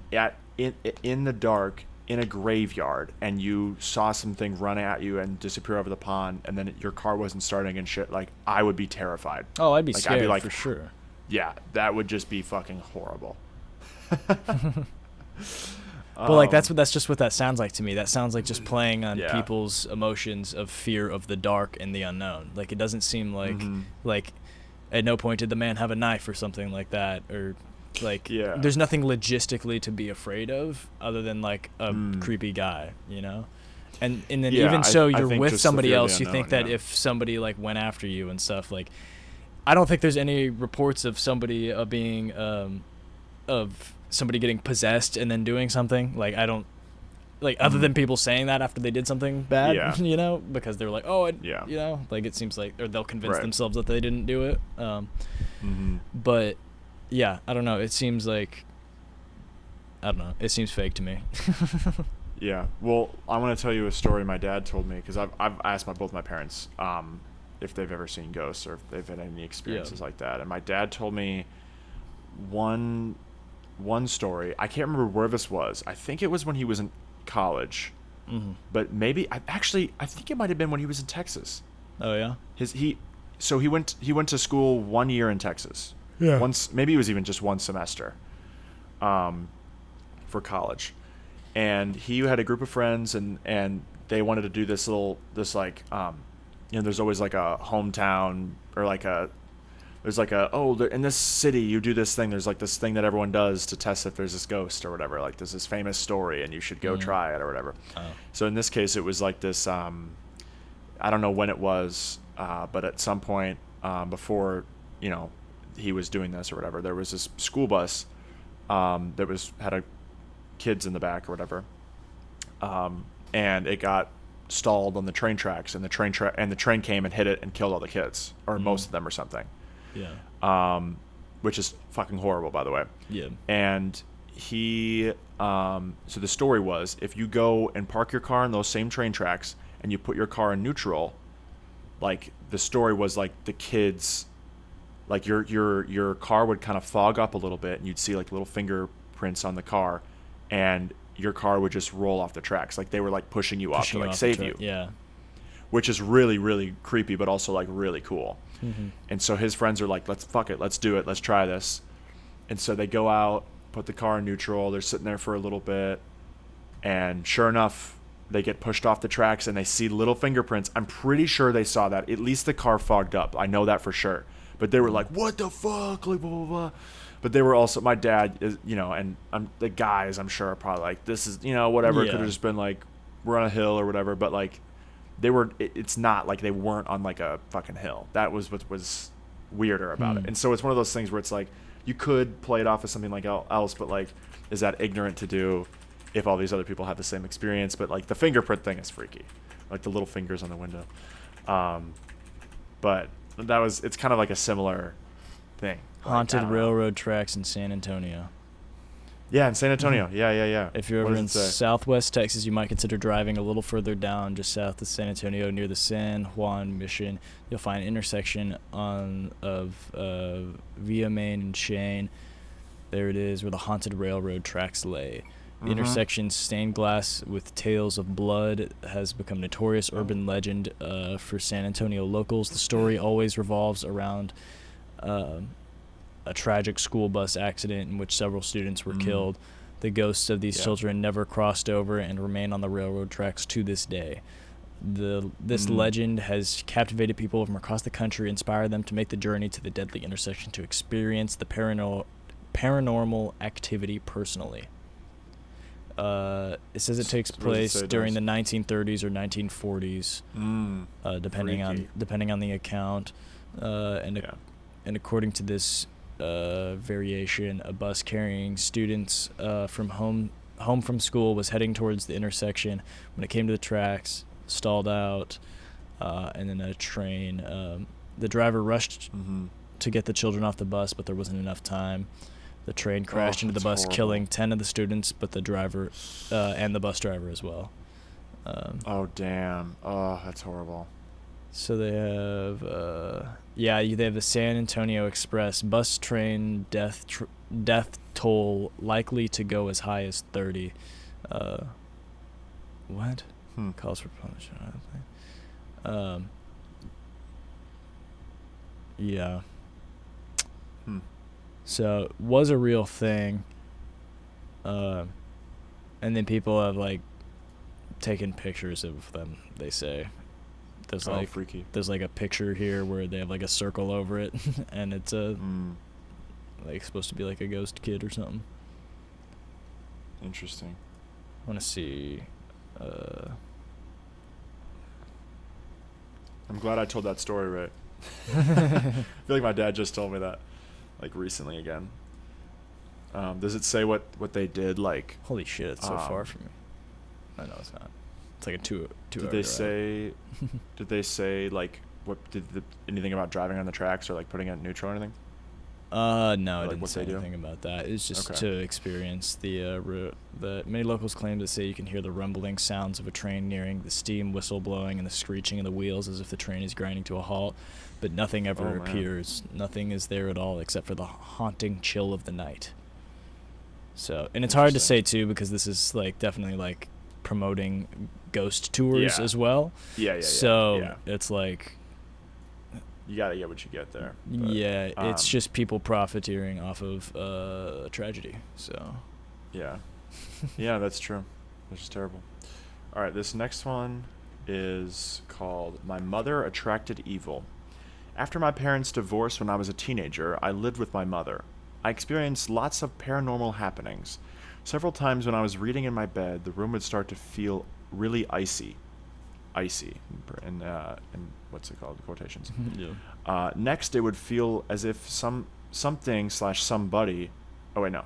in the dark in a graveyard and you saw something run at you and disappear over the pond and then your car wasn't starting and shit, like I would be terrified. Oh, I'd be scared for sure. Yeah, that would just be fucking horrible. But like that's just what that sounds like to me. That sounds like just playing on people's emotions of fear of the dark and the unknown. Like it doesn't seem like like at no point did the man have a knife or something like that, or Like, Yeah. there's nothing logistically to be afraid of other than like a creepy guy, you know. And then Yeah, even so, I you're think with just the somebody fear of the else. You think unknown, that yeah. if somebody like went after you and stuff, like, I don't think there's any reports of somebody being of somebody getting possessed and then doing something. Like, I don't, like, other than people saying that after they did something bad, Yeah. you know, because they're like, oh, Yeah. you know, like, it seems like, or they'll convince Right. themselves that they didn't do it. But yeah, I don't know. It seems like, I don't know. It seems fake to me. Yeah. Well, I want to tell you a story my dad told me, because I've asked both my parents if they've ever seen ghosts or if they've had any experiences like that. And my dad told me one story. I can't remember where this was. I think it was when he was in college. But maybe I think it might have been when he was in Texas. Oh yeah. He went to school 1 year in Texas. Yeah. Maybe it was even just one semester. For college. And he had a group of friends, and they wanted to do there's always like a hometown, or like in this city you do this thing. There's like this thing that everyone does to test if there's this ghost or whatever. Like, there's this famous story and you should go try it or whatever. Oh. So in this case, it was like this, I don't know when it was, but at some point before, he was doing this or whatever, there was this school bus that had kids in the back or whatever, and it got stalled on the train tracks, and the train came and hit it and killed all the kids, or most of them or something. Yeah. Which is fucking horrible, by the way. Yeah. And so the story was, if you go and park your car on those same train tracks and you put your car in neutral, like, the story was like the kids, like your car would kind of fog up a little bit, and you'd see like little fingerprints on the car, and your car would just roll off the tracks, like they were like pushing you off to like save you. Yeah. Which is really, really creepy, but also like really cool. And so his friends are like, let's do it, let's try this. And so they go out, put the car in neutral, they're sitting there for a little bit, and sure enough, they get pushed off the tracks and they see little fingerprints. I'm pretty sure they saw that. At least the car fogged up. I know that for sure. But they were like, what the fuck? Like, blah, blah, blah. But they were also, my dad is, and the guys, I'm sure, are probably like, this is, whatever. It could have just been like, we're on a hill or whatever. But like, it's not like they weren't on like a fucking hill. That was what was weirder about it. And so it's one of those things where it's like, you could play it off as something like else, but like, is that ignorant to do if all these other people have the same experience? But like, the fingerprint thing is freaky, like the little fingers on the window. But it's kind of like a similar thing. Haunted railroad tracks in San Antonio. Yeah, in San Antonio. Yeah. If you're ever in Southwest Texas, you might consider driving a little further down, just south of San Antonio, near the San Juan Mission. You'll find an intersection of Via Main and Cheyenne. There it is, where the haunted railroad tracks lay. The intersection, stained glass with tales of blood, has become notorious urban legend for San Antonio locals. The story always revolves around a tragic school bus accident in which several students were killed. The ghosts of these children never crossed over and remain on the railroad tracks to this day. This legend has captivated people from across the country, inspired them to make the journey to the deadly intersection to experience the paranormal activity personally. It says it takes place during the 1930s or 1940s, depending on the account, and according to this variation, a bus carrying students from home from school was heading towards the intersection when it came to the tracks, stalled out, and then a train. The driver rushed to get the children off the bus, but there wasn't enough time. The train crashed into the bus, horrible. Killing 10 of the students, but the driver and the bus driver as well. Oh, damn. Oh, that's horrible. So they have, they have the San Antonio Express bus train death toll likely to go as high as 30. What? Calls for punishment. Yeah. So it was a real thing. And then people have like taken pictures of them, they say. There's freaky. There's like a picture here where they have like a circle over it and it's a like supposed to be like a ghost kid or something. Interesting. I want to see. I'm glad I told that story right. I feel like my dad just told me that, like, recently again. Does it say what they did? Like, holy shit, it's so far from me. I know it's not. It's like a two. Did they say? Did they say like what? Anything about driving on the tracks or like putting it in neutral or anything? No, I Like didn't what say they do? anything about that. It's just Okay. to experience the many locals claim to say you can hear the rumbling sounds of a train nearing, the steam whistle blowing, and the screeching of the wheels as if the train is grinding to a halt, but nothing ever Oh, man. appears. Nothing is there at all except for the haunting chill of the night. So, and it's hard to say Interesting. too because this is like definitely like promoting ghost tours Yeah. as well. Yeah. So yeah. it's like, You gotta get what you get there. But, yeah, it's just people profiteering off of tragedy. So, Yeah. Yeah, that's true. Which is terrible. All right, this next one is called My Mother Attracted Evil. After my parents' divorce when I was a teenager, I lived with my mother. I experienced lots of paranormal happenings. Several times when I was reading in my bed, the room would start to feel really icy. Icy. In what's it called? Quotations. yeah. Next, it would feel as if something/somebody. Oh, wait, no.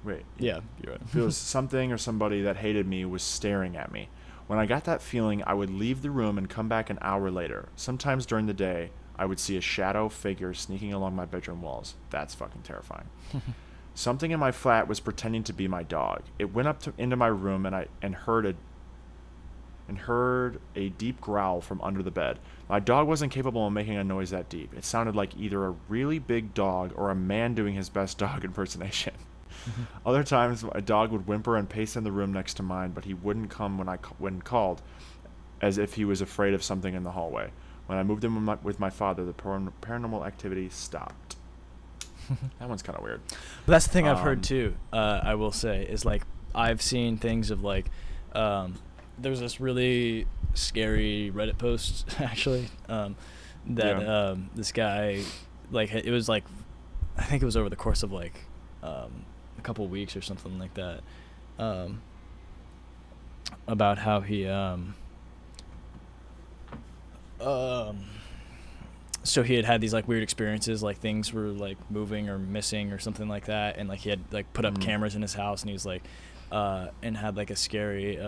Wait. Yeah, you're right. Feels something or somebody that hated me was staring at me. When I got that feeling, I would leave the room and come back an hour later. Sometimes during the day, I would see a shadow figure sneaking along my bedroom walls. That's fucking terrifying. Something in my flat was pretending to be my dog. It went into my room and heard a deep growl from under the bed. My dog wasn't capable of making a noise that deep. It sounded like either a really big dog or a man doing his best dog impersonation. Other times, my dog would whimper and pace in the room next to mine, but he wouldn't come when called, as if he was afraid of something in the hallway. When I moved in with my father, the paranormal activity stopped. That one's kind of weird. But that's the thing I've heard too. I will say is like I've seen things of like there's this really scary Reddit post actually that this guy like it was like I think it was over the course of like a couple weeks or something like that about how he so he had these like weird experiences, like things were like moving or missing or something like that, and like he had like put up cameras in his house, and he was like and had like a scary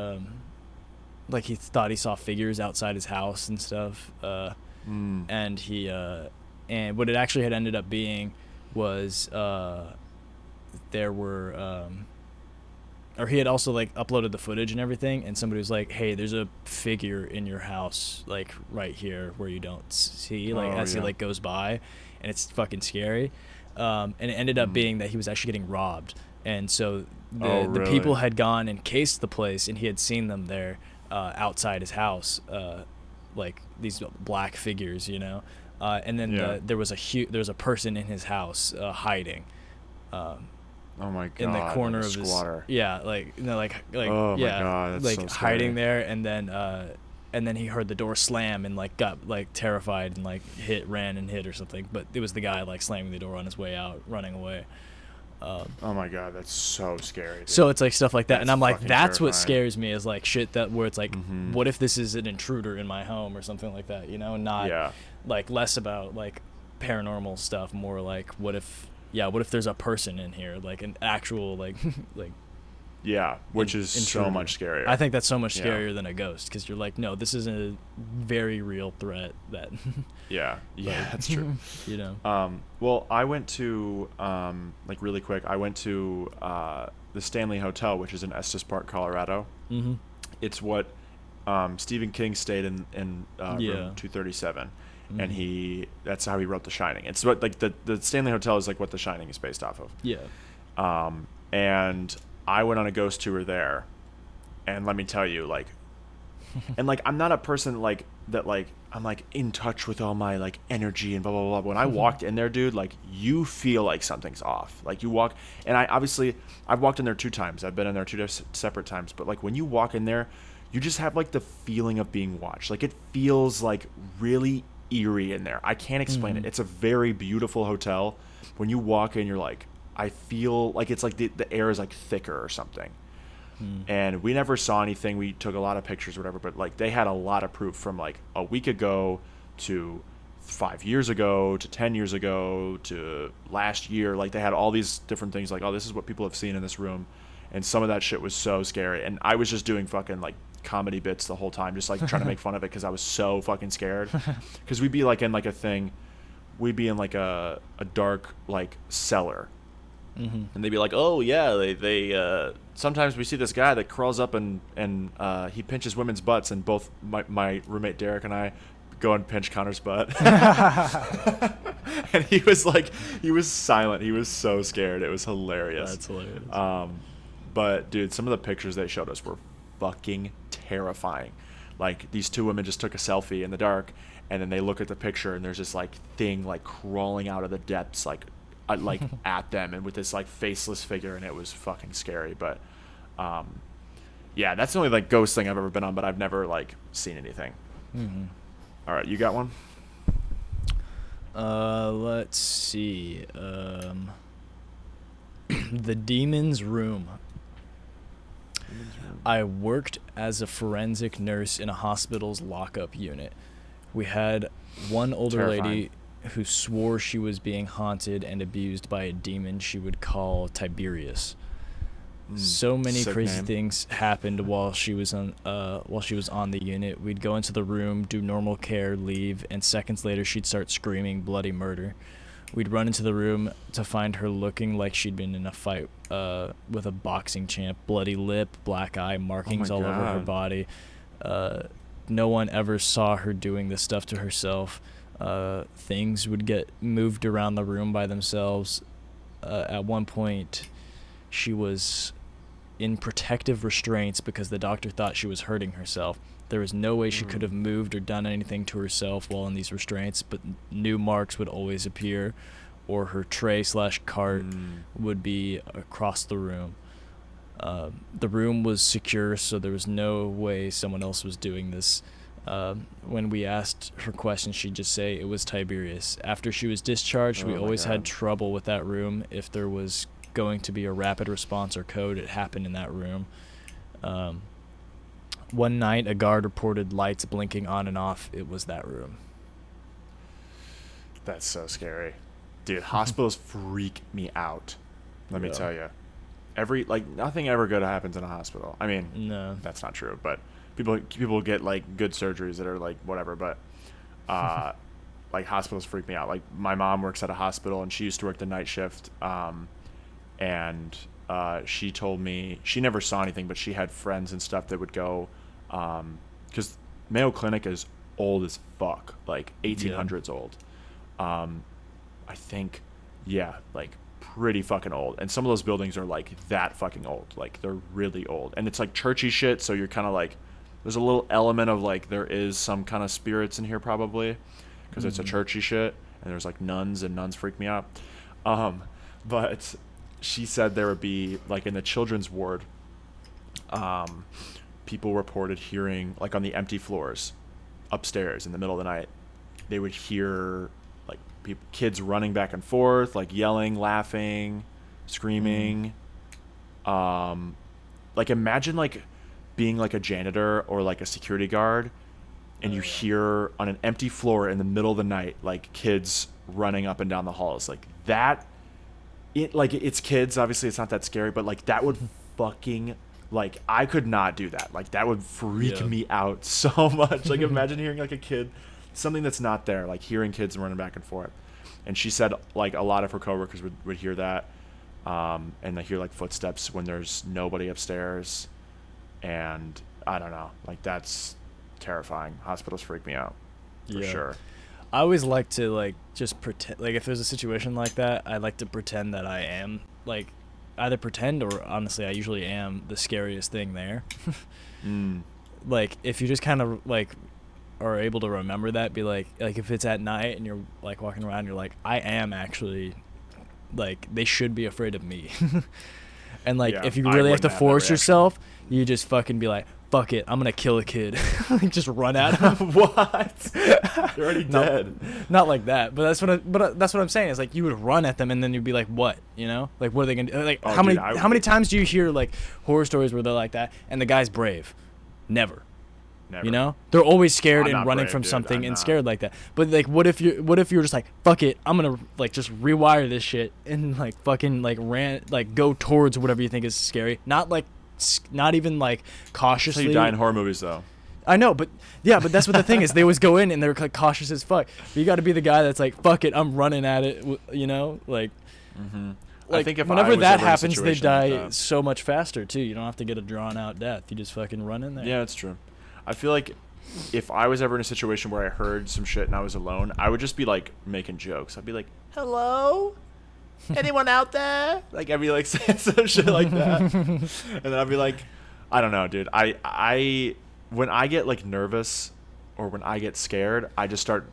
like he thought he saw figures outside his house and stuff and he and what it actually had ended up being was there were or he had also like uploaded the footage and everything, and somebody was like, hey, there's a figure in your house like right here where you don't see like as he like goes by, and it's fucking scary. And it ended up being that he was actually getting robbed, and so the people had gone and cased the place, and he had seen them there outside his house, like these black figures, you know, and then there was a person in his house hiding. Oh my god! In the corner like of his squatter. like Oh my yeah, god, that's like so scary. hiding there, and then he heard the door slam and like got like terrified and like ran and hid or something. But it was the guy like slamming the door on his way out, running away. Oh my god, that's so scary. Dude. So it's like stuff like that, and I'm like, fucking that's what terrifying. scares me is like shit that where it's like, what if this is an intruder in my home or something like that, you know? Not like less about like paranormal stuff, more like what if there's a person in here, like an actual like which is intruder. so much scarier. I think that's so much scarier than a ghost, because you're like, no, this is a very real threat that that's true. You know. Well, I went to like really quick. I went to the Stanley Hotel, which is in Estes Park, Colorado. Mm-hmm. It's what Stephen King stayed in room 237. Mm-hmm. And that's how he wrote The Shining. It's what like the Stanley Hotel is like what The Shining is based off of. Yeah. And I went on a ghost tour there, and let me tell you, like, and like I'm not a person like that, like I'm like in touch with all my like energy and blah blah blah. But when I walked in there, dude, like you feel like something's off. Like you walk, and I've walked in there 2 times. I've been in there 2 separate times. But like when you walk in there, you just have like the feeling of being watched. Like it feels like really eerie in there. I can't explain it. It's a very beautiful hotel. when you walk in, you're like, I feel like it's like the air is like thicker or something. And we never saw anything. We took a lot of pictures or whatever, but like they had a lot of proof from like a week ago to 5 years ago to 10 years ago to last year. Like they had all these different things like, oh, this is what people have seen in this room. And some of that shit was so scary. And I was just doing fucking like comedy bits the whole time, just like trying to make fun of it because I was so fucking scared. Because we'd be like in like a thing, we'd be in like a dark like cellar. And they'd be like, oh yeah, they sometimes we see this guy that crawls up and he pinches women's butts, and both my roommate Derek and I go and pinch Connor's butt. And he was silent. He was so scared. It was hilarious. That's hilarious. But dude, some of the pictures they showed us were fucking terrifying. Like these two women just took a selfie in the dark, and then they look at the picture and there's this like thing like crawling out of the depths like at them, and with this like faceless figure, and it was fucking scary. But yeah, that's the only like ghost thing I've ever been on, but I've never like seen anything. All right, you got one? Let's see. The Demon's Room. I worked as a forensic nurse in a hospital's lockup unit. We had one older lady who swore she was being haunted and abused by a demon she would call Tiberius. So many crazy things happened while she was on the unit. We'd go into the room, do normal care, leave, and seconds later she'd start screaming bloody murder. We'd run into the room to find her looking like she'd been in a fight with a boxing champ. Bloody lip, black eye, markings all over her body. No one ever saw her doing this stuff to herself. Things would get moved around the room by themselves. At one point, she was in protective restraints because the doctor thought she was hurting herself. There was no way she could have moved or done anything to herself while in these restraints, but new marks would always appear, or her tray/cart would be across the room. The room was secure, so there was no way someone else was doing this. When we asked her questions, she'd just say it was Tiberius. After she was discharged, we always had trouble with that room. If there was going to be a rapid response or code, it happened in that room. One night, a guard reported lights blinking on and off. It was that room. That's so scary. Dude, hospitals freak me out. Let me tell you. Nothing ever good happens in a hospital. I mean, no, that's not true, but people get like good surgeries that are like whatever, but like hospitals freak me out. Like my mom works at a hospital and she used to work the night shift, and she told me she never saw anything, but she had friends and stuff that would go, because Mayo Clinic is old as fuck, like 1800s old. I think, like pretty fucking old. And some of those buildings are like that fucking old. Like they're really old. And it's like churchy shit, so you're kind of like, there's a little element of like there is some kind of spirits in here probably, because it's a churchy shit, and there's like nuns, and nuns freak me out. But she said there would be like in the children's ward, people reported hearing like on the empty floors upstairs in the middle of the night, they would hear like kids running back and forth, like yelling, laughing, screaming. Like imagine like being like a janitor or like a security guard, and you hear on an empty floor in the middle of the night like kids running up and down the halls like that. It's kids, obviously it's not that scary, but like that would fucking, like I could not do that. Like that would freak me out so much. Like imagine hearing like a kid, something that's not there, like hearing kids running back and forth. And she said like a lot of her coworkers would hear that, and they hear like footsteps when there's nobody upstairs. And I don't know, like that's terrifying. Hospitals freak me out for sure. I always like to like just pretend, like if there's a situation like that, I like to pretend that I am like either pretend or honestly I usually am the scariest thing there. Like if you just kind of like are able to remember that, be like if it's at night and you're like walking around, you're like, I am actually like, they should be afraid of me. And like if you really have to force yourself, you just fucking be like, fuck it, I'm gonna kill a kid. Like, just run at him. What? They're already dead. Not like that, but that's what I'm saying. Is like you would run at them and then you'd be like, what, you know, like what are they gonna do? Like how many times do you hear like horror stories where they're like that and the guy's brave? Never. You know, they're always scared and running from something and scared like that. But like, what if you're just like, fuck it, I'm gonna like just rewire this shit and like fucking like go towards whatever you think is scary, not even like cautiously. That's how you die in horror movies, though. I know, but yeah, but that's what the thing is. They always go in and they're like cautious as fuck. But you got to be the guy that's like, fuck it, I'm running at it. You know, like. Mm-hmm. Like, I think if whenever that happens, they die like so much faster too. You don't have to get a drawn out death. You just fucking run in there. Yeah, that's true. I feel like if I was ever in a situation where I heard some shit and I was alone, I would just be like making jokes. I'd be like, "Hello, anyone out there?" Like I'd be like saying some shit like that, and then I'd be like, "I don't know, dude. I when I get like nervous or when I get scared, I just start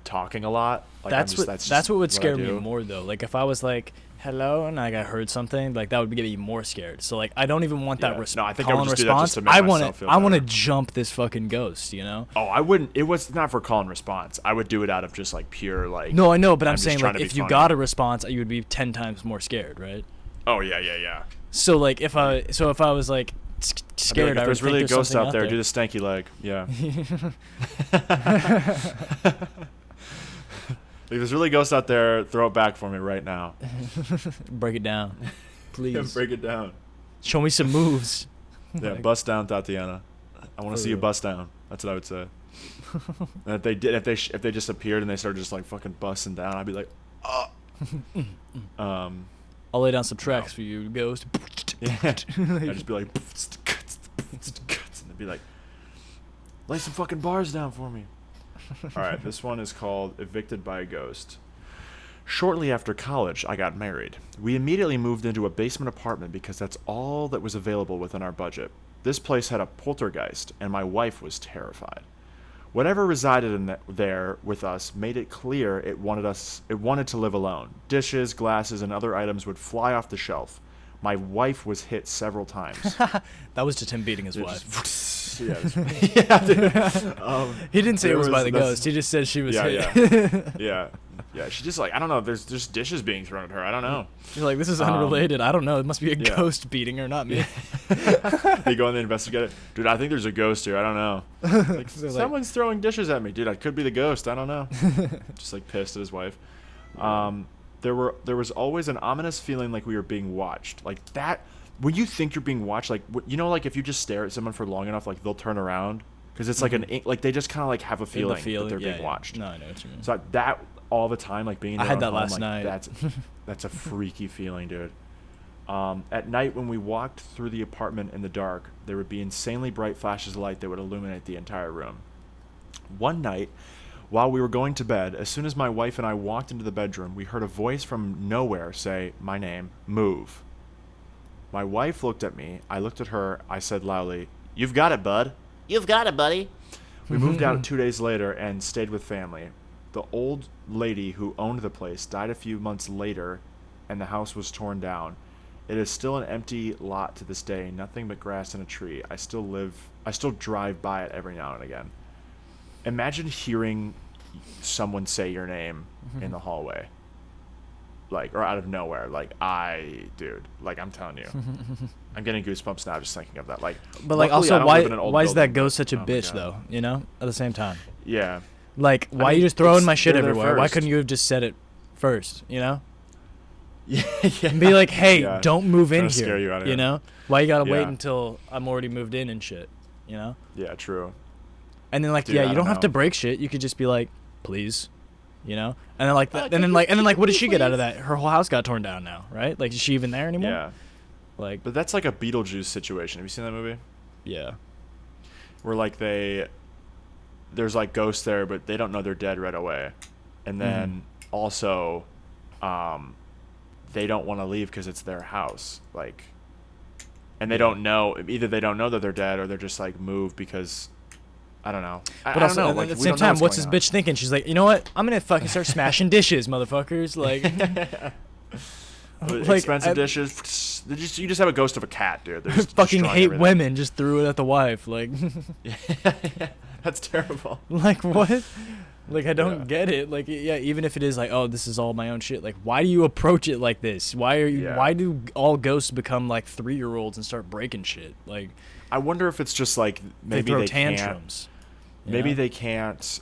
talking a lot. Like that's what would scare me more though. Like if I was like, hello, and like I heard something, like that would get me more scared. So like I don't even want that response. No, I think I would just response. Do that just to make myself feel better. I want to jump this fucking ghost, you know? Oh, I wouldn't. It was not for call and response. I would do it out of just like pure like. No, I know, but I'm saying like if you funny. got a response, you would be 10 times more scared, right? Oh yeah. So like if I was like scared, like, if there's really a ghost out there, there, do the stanky leg. Yeah. If there's really ghosts out there, throw it back for me right now. Break it down, please. Yeah, break it down. Show me some moves. Yeah, bust down, Tatiana. I want to see you bust down. That's what I would say. And if they did, if they just appeared and they started just like fucking busting down, I'd be like, oh. I'll lay down some tracks for you, ghost. Yeah. I'd just be like, and they'd be like, lay some fucking bars down for me. All right, this one is called Evicted by a Ghost. Shortly after college, I got married. We immediately moved into a basement apartment because that's all that was available within our budget. This place had a poltergeist, and my wife was terrified. Whatever resided in there with us made it clear it wanted to live alone. Dishes, glasses, and other items would fly off the shelf. My wife was hit several times. That was just him beating his wife. Yeah, dude. He didn't say it was by the ghost. He just said she was hit. Yeah. She just like, I don't know. There's just dishes being thrown at her. I don't know. You're like, this is unrelated. I don't know. It must be a ghost beating her, not me. They go in and investigate it. Dude, I think there's a ghost here. I don't know. Like, someone's throwing dishes at me. Dude, I could be the ghost. I don't know. Just like pissed at his wife. There was always an ominous feeling like we were being watched. Like that, when you think you're being watched, like, you know, like if you just stare at someone for long enough, like they'll turn around because it's like like they just kind of like have a feeling that they're being watched. No, I know what you mean. So that all the time, like being in I had that home, last like, night. That's a freaky feeling, dude. At night when we walked through the apartment in the dark, there would be insanely bright flashes of light that would illuminate the entire room. One night, while we were going to bed, as soon as my wife and I walked into the bedroom, we heard a voice from nowhere say my name, move. My wife looked at me. I looked at her. I said loudly, "You've got it, bud. You've got it, buddy." We moved out 2 days later and stayed with family. The old lady who owned the place died a few months later, and the house was torn down. It is still an empty lot to this day, nothing but grass and a tree. I still drive by it every now and again. Imagine hearing someone say your name in the hallway, like, or out of nowhere. Like, dude, like, I'm telling you, I'm getting goosebumps now just thinking of that. Like, but like, also, why is that ghost such a bitch though? You know, at the same time. Yeah. Like, why are you just throwing my shit everywhere? Why couldn't you have just said it first? You know. Yeah. And be like, hey, don't move in here. Scare you out of here. know? Why you gotta wait until I'm already moved in and shit? You know. Yeah. True. And then like, dude, you don't have to break shit. You could just be like, please, you know. And then like, and then like, what did she get out of that? Her whole house got torn down now, right? Like, is she even there anymore? Yeah. Like, but that's like a Beetlejuice situation. Have you seen that movie? Yeah. Where like there's like ghosts there, but they don't know they're dead right away, and then also, they don't want to leave because it's their house, like, and they don't know, either they don't know that they're dead or they're just like moved because. I don't know. But also, at the same time, what's this bitch thinking? She's like, you know what? I'm gonna fucking start smashing dishes, motherfuckers. Like, expensive dishes. ghosts. You just have a ghost of a cat, dude. They're just Fucking destroying hate everything. women. Just threw it at the wife. Like, Yeah, that's terrible. like what? Like, I don't Yeah. get it. Like, yeah, even if it is like, oh, this is all my own shit. Like, why do you approach it like this? Why are you? Yeah. Why do all ghosts become like 3-year-olds and start breaking shit? Like, I wonder if it's just like maybe they throw they tantrums. you Maybe know? they can't.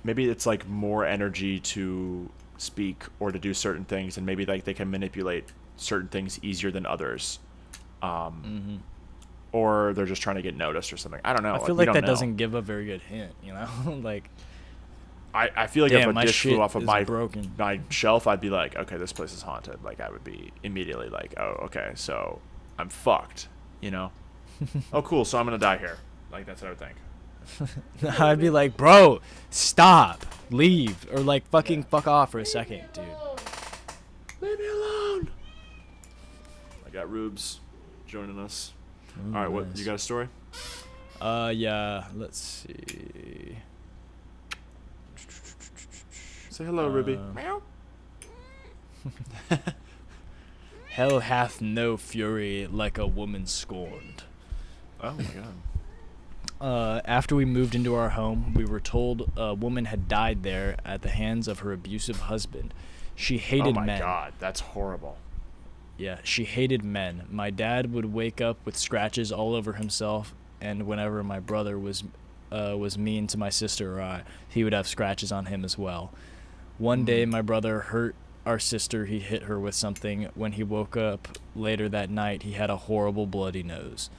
Maybe it's like more energy to speak or to do certain things, and maybe like they can manipulate certain things easier than others, or they're just trying to get noticed or something. I don't know. I feel We like that don't know. doesn't give a very good hint. You know, like. I feel like Damn, if my a dish shit flew off of is my broken. shelf, I'd be like, okay, this place is haunted. Like I would be immediately like, oh, okay, so I'm fucked. You know? Oh, cool. So I'm gonna die here. Like that's what I would think. I'd be like, bro, stop, leave, or like fucking Yeah. fuck off for a second, dude. Leave me alone. I got Rubes joining us. Ooh, All right, what nice. you got a story? Yeah, let's see. Say hello, Ruby. Meow. Hell hath no fury like a woman scorned. Oh my god. After we moved into our home, we were told a woman had died there at the hands of her abusive husband. She hated Oh my men. god, that's horrible. Yeah, she hated men. My dad would wake up with scratches all over himself, and whenever my brother was mean to my sister or I, he would have scratches on him as well. One day, my brother hurt our sister. He hit her with something. When he woke up later that night, he had a horrible bloody nose.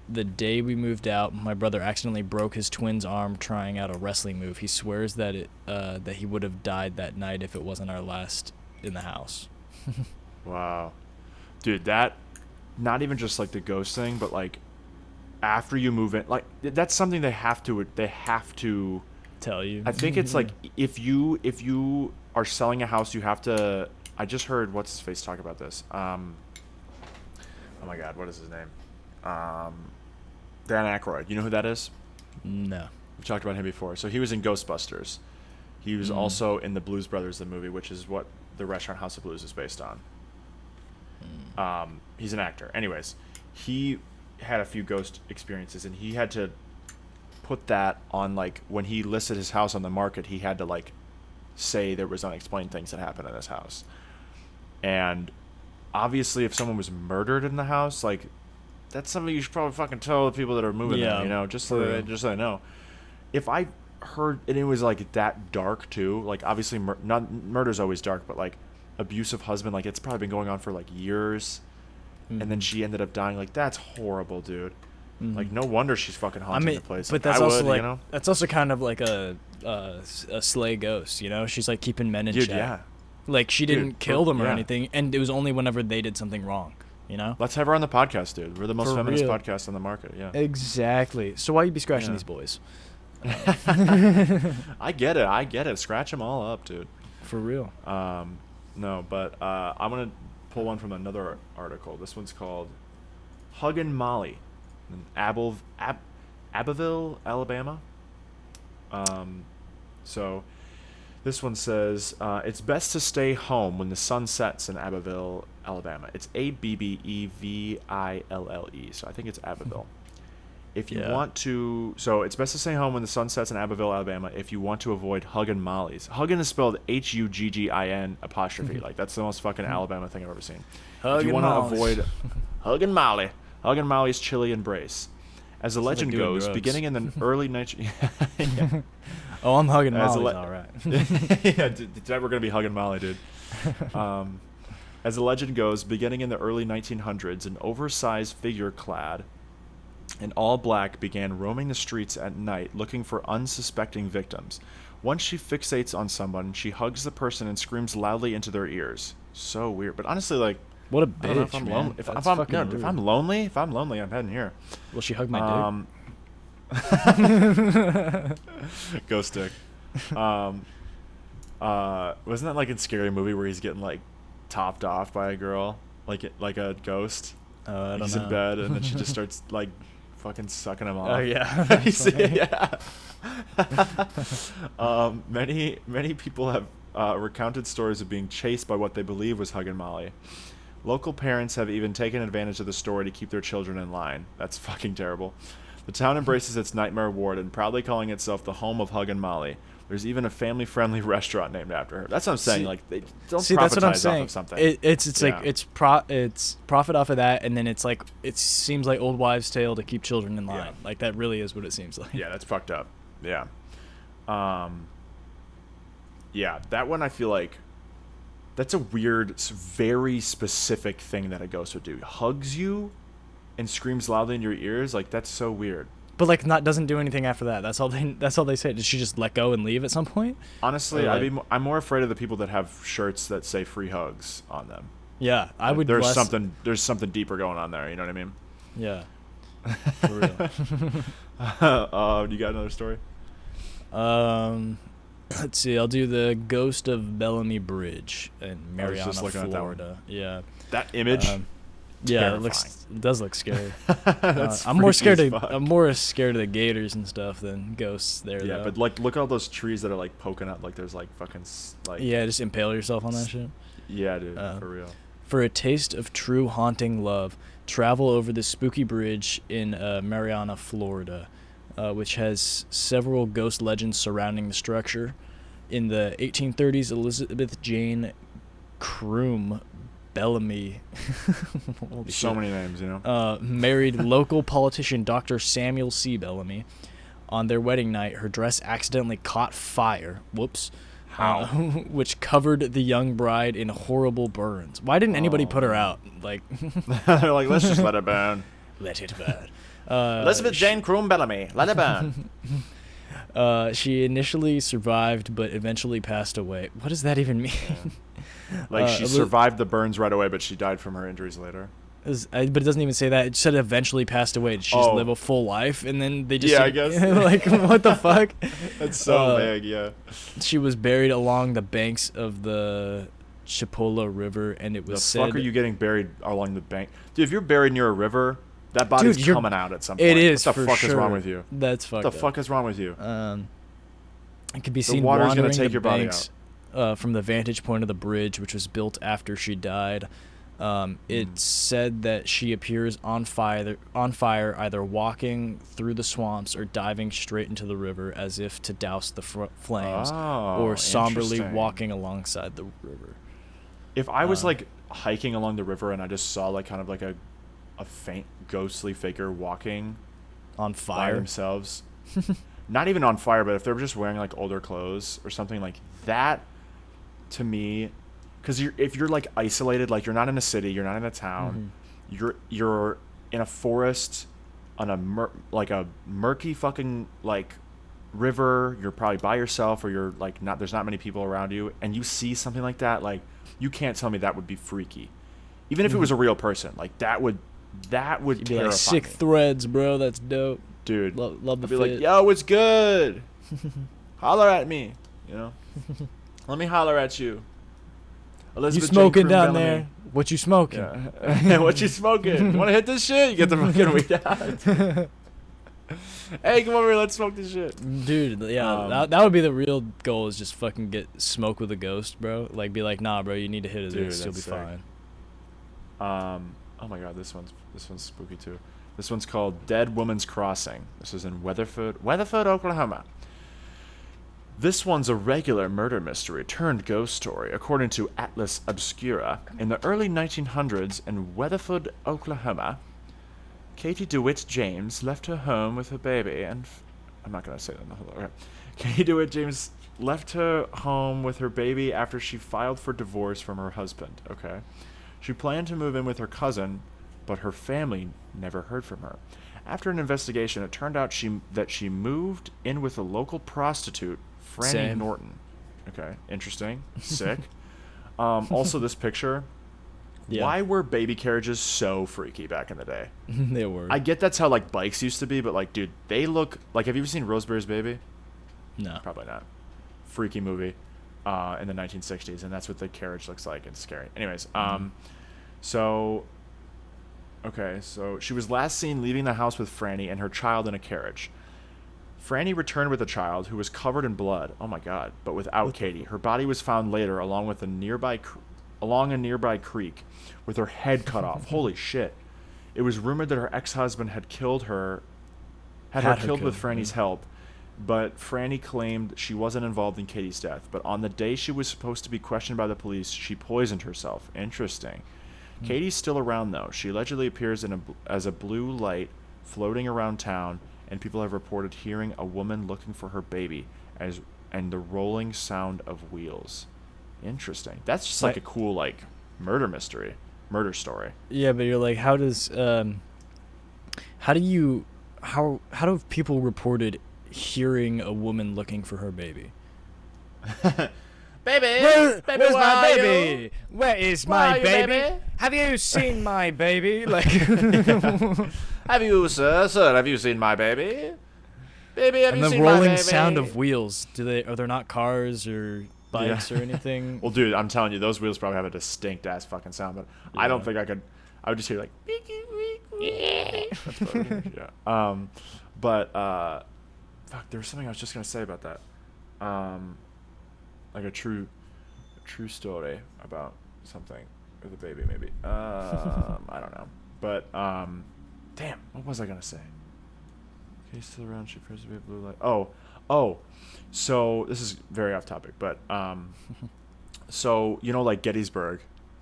The day we moved out, my brother accidentally broke his twin's arm trying out a wrestling move. He swears that that he would have died that night if it wasn't our last in the house. Wow. Dude, that not even just like the ghost thing, but like after you move in, like that's something they have to Tell you. I think it's like if you are selling a house, you have to. I just heard what's his face talk about this. Oh my god, what is his name? Dan Aykroyd. You know who that is? No. We've talked about him before. So he was in Ghostbusters. He was also in the Blues Brothers, the movie, which is what the restaurant House of Blues is based on. He's an actor. Anyways, he had a few ghost experiences, and he had to put that on, like, when he listed his house on the market, he had to, like, say there was unexplained things that happened in his house. And obviously, if someone was murdered in the house, like, that's something you should probably fucking tell the people that are moving there, you know, just so they know. If I heard, and it was like that dark too, like obviously murder's always dark, but like abusive husband, like it's probably been going on for like years, and then she ended up dying. Like that's horrible, dude. Like no wonder she's fucking haunting the place. But Like, that's I also would, like you know? that's also kind of like a slay ghost, you know? She's like keeping men in Dude, check. yeah. Like she didn't kill them or yeah. anything, and it was only whenever they did something wrong, you know? Let's have her on the podcast, dude. We're the most For feminist real. podcast on the market. Yeah. Exactly. So why you be scratching Yeah. these boys? I get it. Scratch them all up, dude. For real. No, but I'm gonna pull one from another article. This one's called "Huggin' Molly" in Abbeville, Alabama. So this one says it's best to stay home when the sun sets in Abbeville, Alabama. It's Abbeville, so I think it's Abbeville. If you want to, so it's best to stay home when the sun sets in Abbeville, Alabama. If you want to avoid Huggin' Molly's. Huggin' is spelled Huggin apostrophe. Like that's the most fucking Alabama thing I've ever seen. If Huggin' you want to Molly's. avoid Huggin' Molly's chilly embrace. As the legend doing goes, drugs. beginning in the early 19... Yeah. Oh, I'm hugging As a Molly's, le- all right. Yeah, today we're gonna be hugging Molly, dude. As the legend goes, beginning in the early 1900s, an oversized figure clad in all black began roaming the streets at night looking for unsuspecting victims. Once she fixates on someone, she hugs the person and screams loudly into their ears. So weird, but honestly, like, What a I don't know if bitch, I'm man. lonely. That's If fucking I'm rude. lonely, I'm heading here. Will she hug my Ghost stick. Wasn't that like in Scary Movie where he's getting like topped off by a girl, like a ghost? I Like, don't he's know. in bed and then she just starts like fucking sucking him off. Oh yeah. You see it? Yeah. Many people have recounted stories of being chased by what they believe was Hug and Molly. Local parents have even taken advantage of the story to keep their children in line. That's fucking terrible. The town embraces its nightmare ward and proudly calling itself the home of Hug and Molly. There's even a family-friendly restaurant named after her. That's what I'm saying. Like, they don't See, that's what I'm profitize saying. off of something. It's Yeah. like it's profit off of that, and then it's like it seems like old wives' tale to keep children in line. Yeah. Like that really is what it seems like. Yeah, that's fucked up. Yeah. Yeah, that one I feel like that's a weird, very specific thing that a ghost would do. Hugs you and screams loudly in your ears. Like, that's so weird. But like doesn't do anything after that. That's all they say. Did she just let go and leave at some point? Honestly, Like, I'm more afraid of the people that have shirts that say free hugs on them. yeah, I would. There's something deeper going on there. You know what I mean? Yeah, for real. You got another story? Let's see. I'll do the Ghost of Bellamy Bridge in I was just Mariana, looking at that one. Florida. Yeah. That image. Yeah, Terrifying. it does look scary. That's I'm more scared freaky as of fuck. I'm more scared of the gators and stuff than ghosts there. Yeah, though. but like, look at all those trees that are like poking out. Like, there's like fucking like. yeah, just impale yourself on that shit. Yeah, dude, Uh, for real. For a taste of true haunting love, travel over the spooky bridge in Mariana, Florida, which has several ghost legends surrounding the structure. In the 1830s, Elizabeth Jane Croom Bellamy holy So shit, many names, you know. married local politician Dr. Samuel C. Bellamy. On their wedding night, her dress accidentally caught fire. Whoops. How? Which covered the young bride in horrible burns. Why didn't anybody put her out? Like, They're like, let's just let it burn. let it burn. Elizabeth Jane Croom Bellamy, let it burn. She initially survived, but eventually passed away. What does that even mean? Like, she Eli- survived the burns right away, but she died from her injuries later. But it doesn't even say that. It said eventually passed away. Did she just Oh. live a full life? And then they just... Yeah, I guess. like, what the fuck? That's so vague, yeah. She was buried along the banks of the Chipola River, and it The was fuck said... are you getting buried along the bank? Dude, if you're buried near a river, that body's Dude, you're- coming out at some point. It is, What the for fuck sure. is wrong with you? That's fucked What the up. fuck is wrong with you? It could be The seen water's gonna wandering take the your body banks from the vantage point of the bridge, which was built after she died. It's said that she appears on fire, either walking through the swamps or diving straight into the river as if to douse the flames, or somberly interesting. walking alongside the river. If I was like hiking along the river and I just saw like kind of like a faint ghostly figure walking On by fire. themselves, not even on fire, but if they're just wearing like older clothes or something like that, to me, because if you're like isolated, like you're not in a city, you're not in a town, you're in a forest on a like a murky fucking like river, you're probably by yourself, or you're like not, there's not many people around you, and you see something like that, like you can't tell me that would be freaky, even if it was a real person. Like that would You'd be terrify like, sick me. threads, bro. That's dope. Dude. Love the I'd be fit. like, yo, what's good? Holler at me, you know. Let me holler at you. You Elizabeth Jane smoking Croom down Bellamy. there? What you smoking? Yeah. What you smoking? You want to hit this shit? You get the fucking weed out. Hey, come over here. Let's smoke this shit. Dude, yeah, that would be the real goal, is just fucking get smoke with a ghost, bro. Like, be like, nah, bro, you need to hit it. Dude, This, you'll be that's sick. fine. Oh my god, this one's spooky too. This one's called Dead Woman's Crossing. This is in Weatherford, Oklahoma. This one's a regular murder mystery turned ghost story, according to Atlas Obscura. In the early 1900s in Weatherford, Oklahoma, Katie DeWitt James left her home with her baby and... I'm not going to say that. Hold on. Okay. Katie DeWitt James left her home with her baby after she filed for divorce from her husband. Okay. She planned to move in with her cousin, but her family never heard from her. After an investigation, it turned out that she moved in with a local prostitute, Franny Same. Norton. Okay, interesting. Sick. Also, this picture. Yeah. Why were baby carriages so freaky back in the day? They were. I get that's how like bikes used to be, but like, dude, they look like. Have you ever seen Rosebery's Baby? No. Probably not. Freaky movie in the 1960s, and that's what the carriage looks like. It's scary. Anyways, so she was last seen leaving the house with Franny and her child in a carriage. Franny returned with the child, who was covered in blood. Oh my God! But without Katie. Her body was found later, along with along a nearby creek, with her head cut off. Holy shit! It was rumored that her ex-husband had killed her, killed with Franny's help, but Franny claimed she wasn't involved in Katie's death. But on the day she was supposed to be questioned by the police, she poisoned herself. Interesting. Katie's still around, though. She allegedly appears as a blue light floating around town, and people have reported hearing a woman looking for her baby and the rolling sound of wheels. Interesting. That's just like a cool murder story. Yeah, but you're like, how do people reported hearing a woman looking for her baby? Baby, Where's my baby? Where is my baby? Have you seen my baby? Like, have you, sir, have you seen my baby? Baby, have you seen my baby? And the rolling sound of wheels. Are there not cars or bikes or anything? Well, dude, I'm telling you, those wheels probably have a distinct ass fucking sound, but I don't think I could. I would just hear like. That's probably, yeah. Fuck, there was something I was just gonna say about that. Like a true story about something with a baby, maybe. I don't know, but damn, what was I gonna say? Case still around. She appears to be a blue light. Oh, so this is very off topic, but so like Gettysburg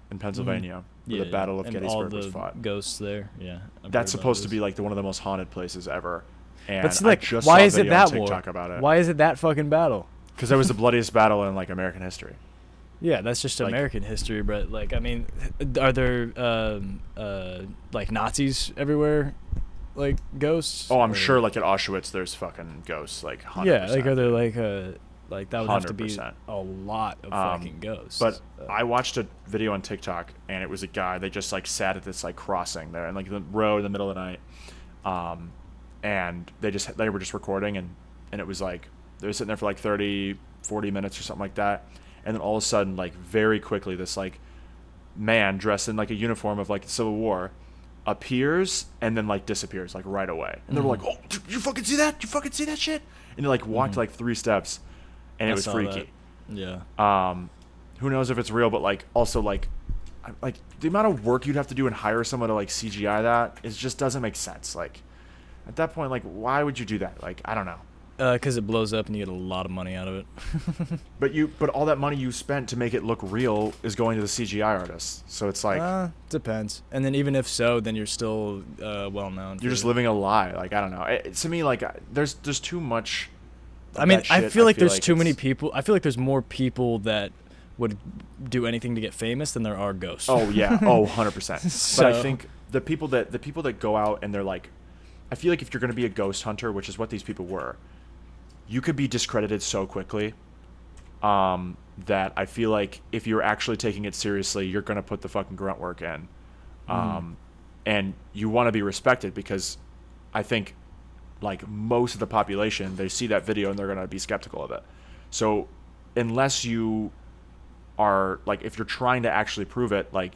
in Pennsylvania, where the Battle of Gettysburg was fought. Ghosts there, yeah. That's supposed to be like one of the most haunted places ever. And but see, like, I just why saw is a it video on that TikTok war? about it. Why is it that fucking battle? Because that was the bloodiest battle in like American history. Yeah, that's just American history, but like, I mean, are there like Nazis everywhere, like ghosts? Oh, I'm sure like at Auschwitz there's fucking ghosts, like 100%. Yeah, like are there like that would 100%. Have to be a lot of fucking ghosts. But I watched a video on TikTok and it was a guy. They just like sat at this like crossing there and like the road in the middle of the night, and they were just recording and it was like they were sitting there for like 30-40 minutes or something like that. And then all of a sudden, like very quickly, this like man dressed in like a uniform of like the Civil War appears and then like disappears like right away. And they were like, "Oh, you fucking see that? You fucking see that shit?" And they like walked like 3 steps, and it was freaky. That. Yeah. Who knows if it's real? But like also like the amount of work you'd have to do and hire someone to like CGI that it just doesn't make sense. Like at that point, like why would you do that? Like I don't know. Because it blows up and you get a lot of money out of it. But all that money you spent to make it look real is going to the CGI artists. So it's like depends. And then even if so, then you're still well known. You're just living a lie. Like I don't know. To me, like there's too much. I mean, I feel like there's too many people. I feel like there's more people that would do anything to get famous than there are ghosts. Oh yeah. Oh, 100%. But I think the people that go out and they're like, I feel like if you're going to be a ghost hunter, which is what these people were, you could be discredited so quickly that I feel like if you're actually taking it seriously, you're going to put the fucking grunt work in. And you want to be respected because I think like most of the population, they see that video and they're going to be skeptical of it. So unless you are like, if you're trying to actually prove it, like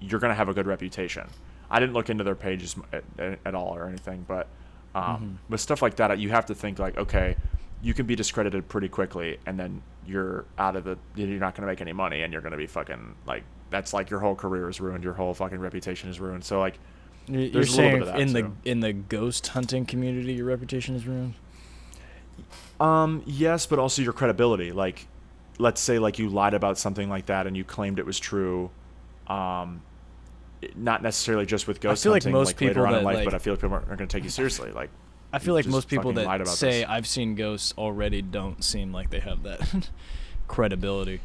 you're going to have a good reputation. I didn't look into their pages at all or anything, but with stuff like that, you have to think like, okay, you can be discredited pretty quickly, and then you're out of it. You're not going to make any money, and you're going to be fucking like that's like your whole career is ruined, your whole fucking reputation is ruined. So like, you're saying in the ghost hunting community, your reputation is ruined. Yes, but also your credibility. Like, let's say like you lied about something like that, and you claimed it was true. Not necessarily just with ghost hunting, most like people later on in life, like, but I feel like people aren't going to take you seriously. Like, I feel like most people that say this. I've seen ghosts already don't seem like they have that credibility.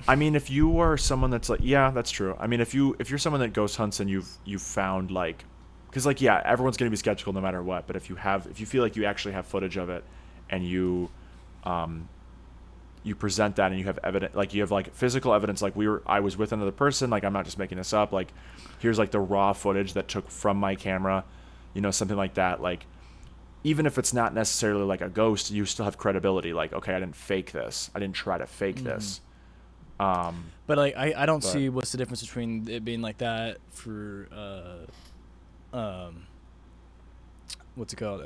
I mean, if you are someone that's like, yeah, that's true. I mean, if you're someone that ghost hunts and you've found like, because like, yeah, everyone's going to be skeptical no matter what. But if you feel like you actually have footage of it, and you present that and you have evidence, like you have like physical evidence, like I was with another person, like I'm not just making this up, like here's like the raw footage that took from my camera, something like that. Like even if it's not necessarily like a ghost, you still have credibility. Like, okay, I didn't fake this. I didn't try to fake this. But like I don't see what's the difference between it being like that for what's it called?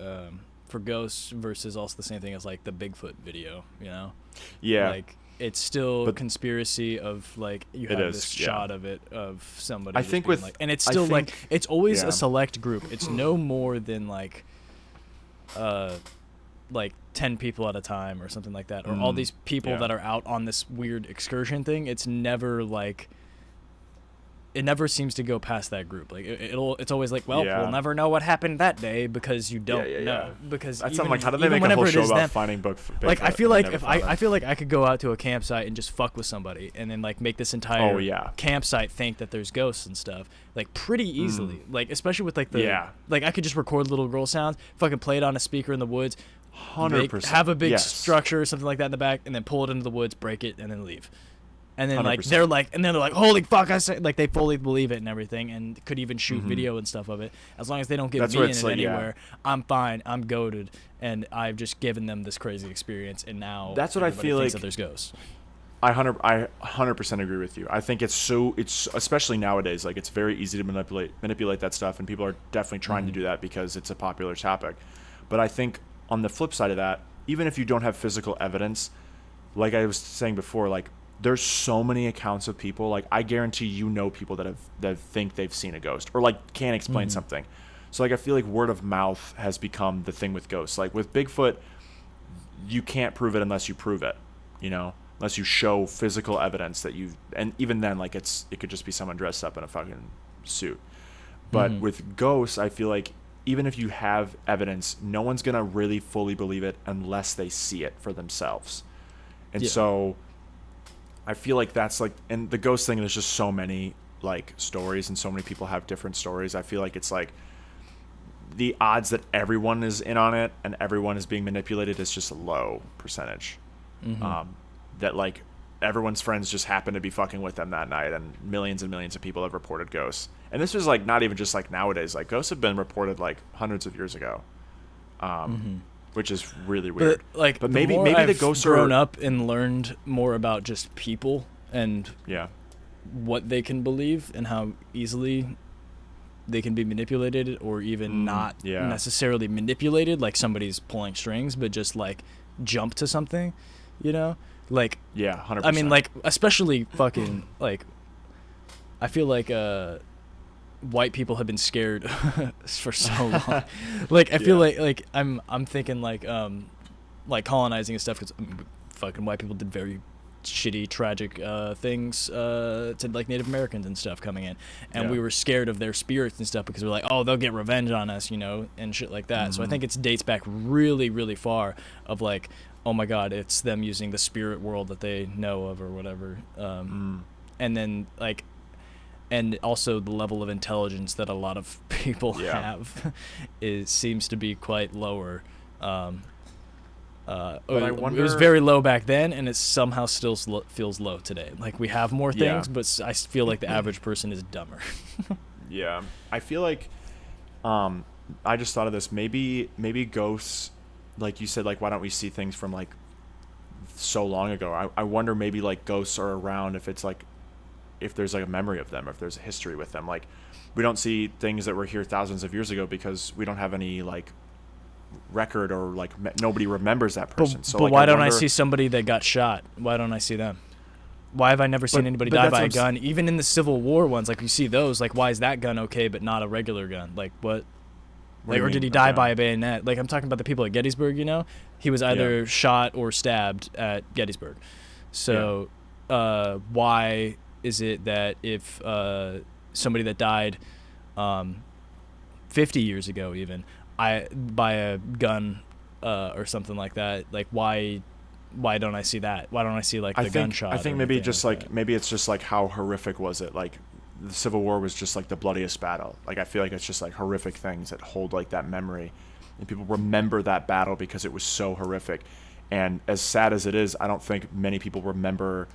for ghosts versus also the same thing as like the Bigfoot video, you know? Yeah. Like it's still But conspiracy of like you have this shot of it of somebody. I just think being with like, and it's still like it's always yeah. a select group. It's no more than like 10 people at a time or something like that, or all these people that are out on this weird excursion thing. It's never like it never seems to go past that group. Like it's always like, well, we'll never know what happened that day because you don't know. Because that's even, something like, how do they make a whole show about finding Bigfoot? Like I feel like I feel like I could go out to a campsite and just fuck with somebody and then like make this entire campsite think that there's ghosts and stuff like pretty easily. Like especially with like the like I could just record little girl sounds, fucking play it on a speaker in the woods, 100%. Have a big structure or something like that in the back, and then pull it into the woods, break it, and then leave. And then 100%. they're like, holy fuck! I say, like they fully believe it and everything, and could even shoot video and stuff of it. As long as they don't get me in it anywhere, I'm fine. I'm goated, and I've just given them this crazy experience, and now that's what I feel like. That there's ghosts. I 100% agree with you. I think it's especially nowadays, like it's very easy to manipulate that stuff, and people are definitely trying to do that because it's a popular topic. But I think on the flip side of that, even if you don't have physical evidence, like I was saying before, like there's so many accounts of people, like I guarantee people that think they've seen a ghost or like can't explain something. So like I feel like word of mouth has become the thing with ghosts. Like with Bigfoot, you can't prove it unless you prove it, you know, unless you show physical evidence that and even then like it could just be someone dressed up in a fucking suit. But with ghosts, I feel like even if you have evidence, no one's gonna really fully believe it unless they see it for themselves. And so I feel like that's like, and the ghost thing, there's just so many like stories and so many people have different stories. I feel like it's like the odds that everyone is in on it and everyone is being manipulated is just a low percentage. That like everyone's friends just happen to be fucking with them that night, and millions of people have reported ghosts. And this was like not even just like nowadays, like ghosts have been reported like hundreds of years ago. Which is really weird. But maybe the ghosts grown up and learned more about just people and what they can believe and how easily they can be manipulated, or even not necessarily manipulated, like somebody's pulling strings, but just like jump to something, you know? Like 100%. I mean, like especially fucking like I feel like white people have been scared for so long. Like I feel like I'm thinking like colonizing and stuff, because fucking white people did very shitty, tragic things to like Native Americans and stuff coming in, and we were scared of their spirits and stuff because we're like, oh, they'll get revenge on us, you know, and shit like that. So I think it dates back really, really far of like, oh my god, it's them using the spirit world that they know of or whatever, and then like. And also the level of intelligence that a lot of people have seems to be quite lower. But I wonder, it was very low back then, and it somehow still feels low today. Like we have more things, but I feel like the average person is dumber. I feel like I just thought of this. Maybe ghosts, like you said, like why don't we see things from like so long ago? I wonder maybe like ghosts are around if it's like, if there's like a memory of them, if there's a history with them. Like we don't see things that were here thousands of years ago because we don't have any like record, or like nobody remembers that person. But like, why don't I see somebody that got shot? Why don't I see them? Why have I never seen anybody die by a gun? Even in the Civil War ones, like you see those, like why is that gun okay but not a regular gun? Like what? Like, or did he die by a bayonet? Like I'm talking about the people at Gettysburg, you know? He was either shot or stabbed at Gettysburg. So why is it that if somebody that died 50 years ago even by a gun or something like that, like why don't I see that? Why don't I see like the gunshot? I think maybe just like maybe it's just like how horrific was it? Like the Civil War was just like the bloodiest battle. Like I feel like it's just like horrific things that hold like that memory, and people remember that battle because it was so horrific. And as sad as it is, I don't think many people remember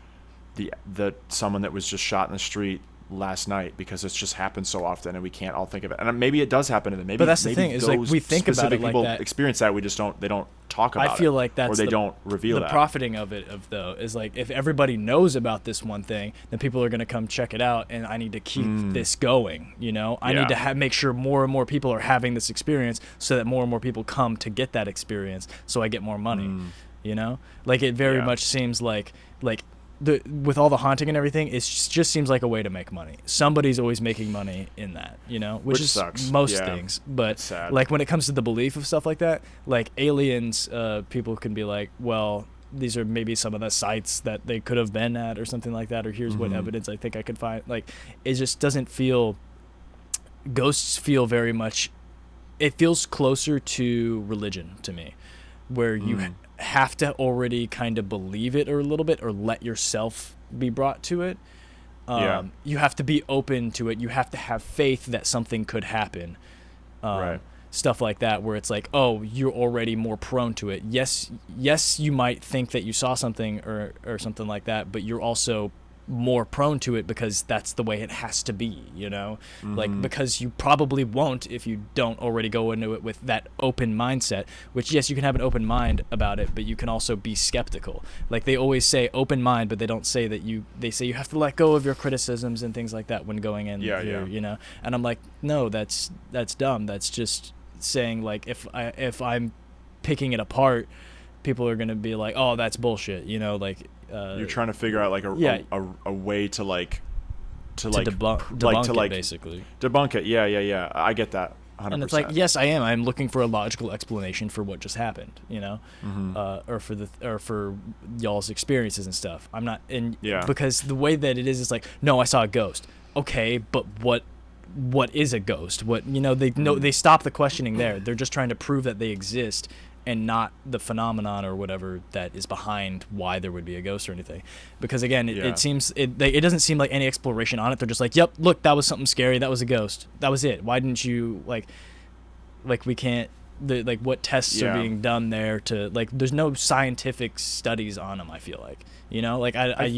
the someone that was just shot in the street last night, because it's just happened so often and we can't all think of it. And maybe it does happen to them. Maybe, but that's the thing, is like we think about it like people that. Experience that, we just don't. They don't talk about it. I feel like that's or they don't reveal the that. profiting of it though is like if everybody knows about this one thing, then people are going to come check it out, and I need to keep this going. I need to make sure more and more people are having this experience, so that more and more people come to get that experience, so I get more money. Like it very much seems like with all the haunting and everything, it just seems like a way to make money. Somebody's always making money in that, which is sucks. most things. But sad. like when it comes to the belief of stuff like that, like aliens, people can be like, well, these are maybe some of the sites that they could have been at or something like that, or here's what evidence I think I could find. Like it just doesn't feel, ghosts feel very much, it feels closer to religion to me, where you have to already kind of believe it or a little bit, or let yourself be brought to it. You have to be open to it. You have to have faith that something could happen. Right. Stuff like that, where it's like, oh, you're already more prone to it. Yes, you might think that you saw something or something like that, but you're also more prone to it because that's the way it has to be, like, because you probably won't if you don't already go into it with that open mindset, which, yes, you can have an open mind about it, but you can also be skeptical. Like they always say open mind, but they don't say that they say you have to let go of your criticisms and things like that when going in here, and I'm like, no, that's dumb. That's just saying, like, if I'm picking it apart, people are going to be like, oh, that's bullshit, like, you're trying to figure out like a way to debunk it, basically. Debunk it. Yeah. I get that. 100%. And it's like, yes, I'm looking for a logical explanation for what just happened, or for y'all's experiences and stuff. I'm not because the way that it is like, no, I saw a ghost. Okay, but what is a ghost? What, they stop the questioning there. They're just trying to prove that they exist, and not the phenomenon or whatever that is behind why there would be a ghost or anything. Because again, it seems it doesn't seem like any exploration on it. They're just like, yep, look, that was something scary. That was a ghost. That was it. Why didn't you like we can't what tests are being done there to, like, there's no scientific studies on them. I feel like, you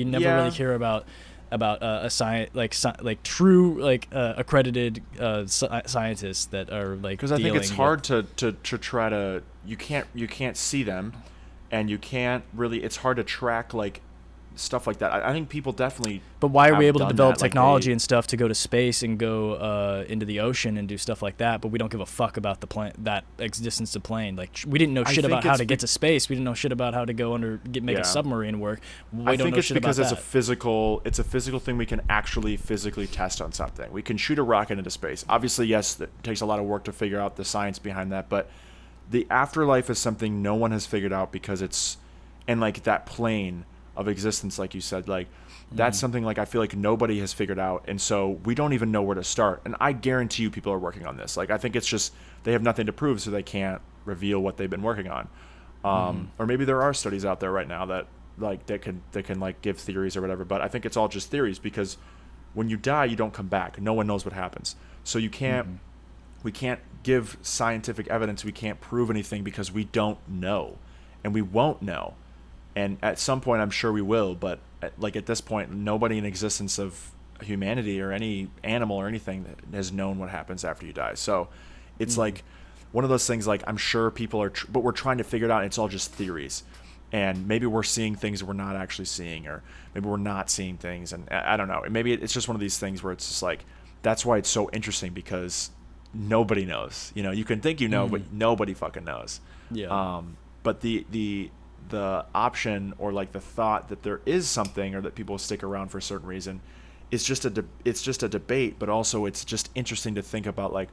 never really hear about a science like true accredited scientists that are like, because I think it's hard to try to, you can't see them, and you can't really, it's hard to track like stuff like that. I think people definitely. But why are we able to develop technology and stuff to go to space and go into the ocean and do stuff like that? But we don't give a fuck about the plane, that existence of plane. Like we didn't know shit about how to get to space. We didn't know shit about how to go under, make a submarine work. I think it's because it's a physical thing we can actually physically test on something. We can shoot a rocket into space. Obviously, yes, it takes a lot of work to figure out the science behind that, but the afterlife is something no one has figured out, because it's, and like that plane of existence, like you said, like that's something like I feel like nobody has figured out, and so we don't even know where to start. And I guarantee you people are working on this. Like I think it's just they have nothing to prove, so they can't reveal what they've been working on. Or maybe there are studies out there right now that like that can like give theories or whatever, but I think it's all just theories, because when you die you don't come back. No one knows what happens, so you can't we can't give scientific evidence. We can't prove anything because we don't know, and we won't know. And at some point, I'm sure we will, but at this point, nobody in existence of humanity or any animal or anything has known what happens after you die. So it's like one of those things, like I'm sure people are, but we're trying to figure it out, and it's all just theories. And maybe we're seeing things we're not actually seeing, or maybe we're not seeing things. And I don't know. Maybe it's just one of these things where it's just like, that's why it's so interesting, because nobody knows. You can think but nobody fucking knows. Yeah. But the option, or like the thought that there is something, or that people stick around for a certain reason, is just it's just a debate. But also it's just interesting to think about, like,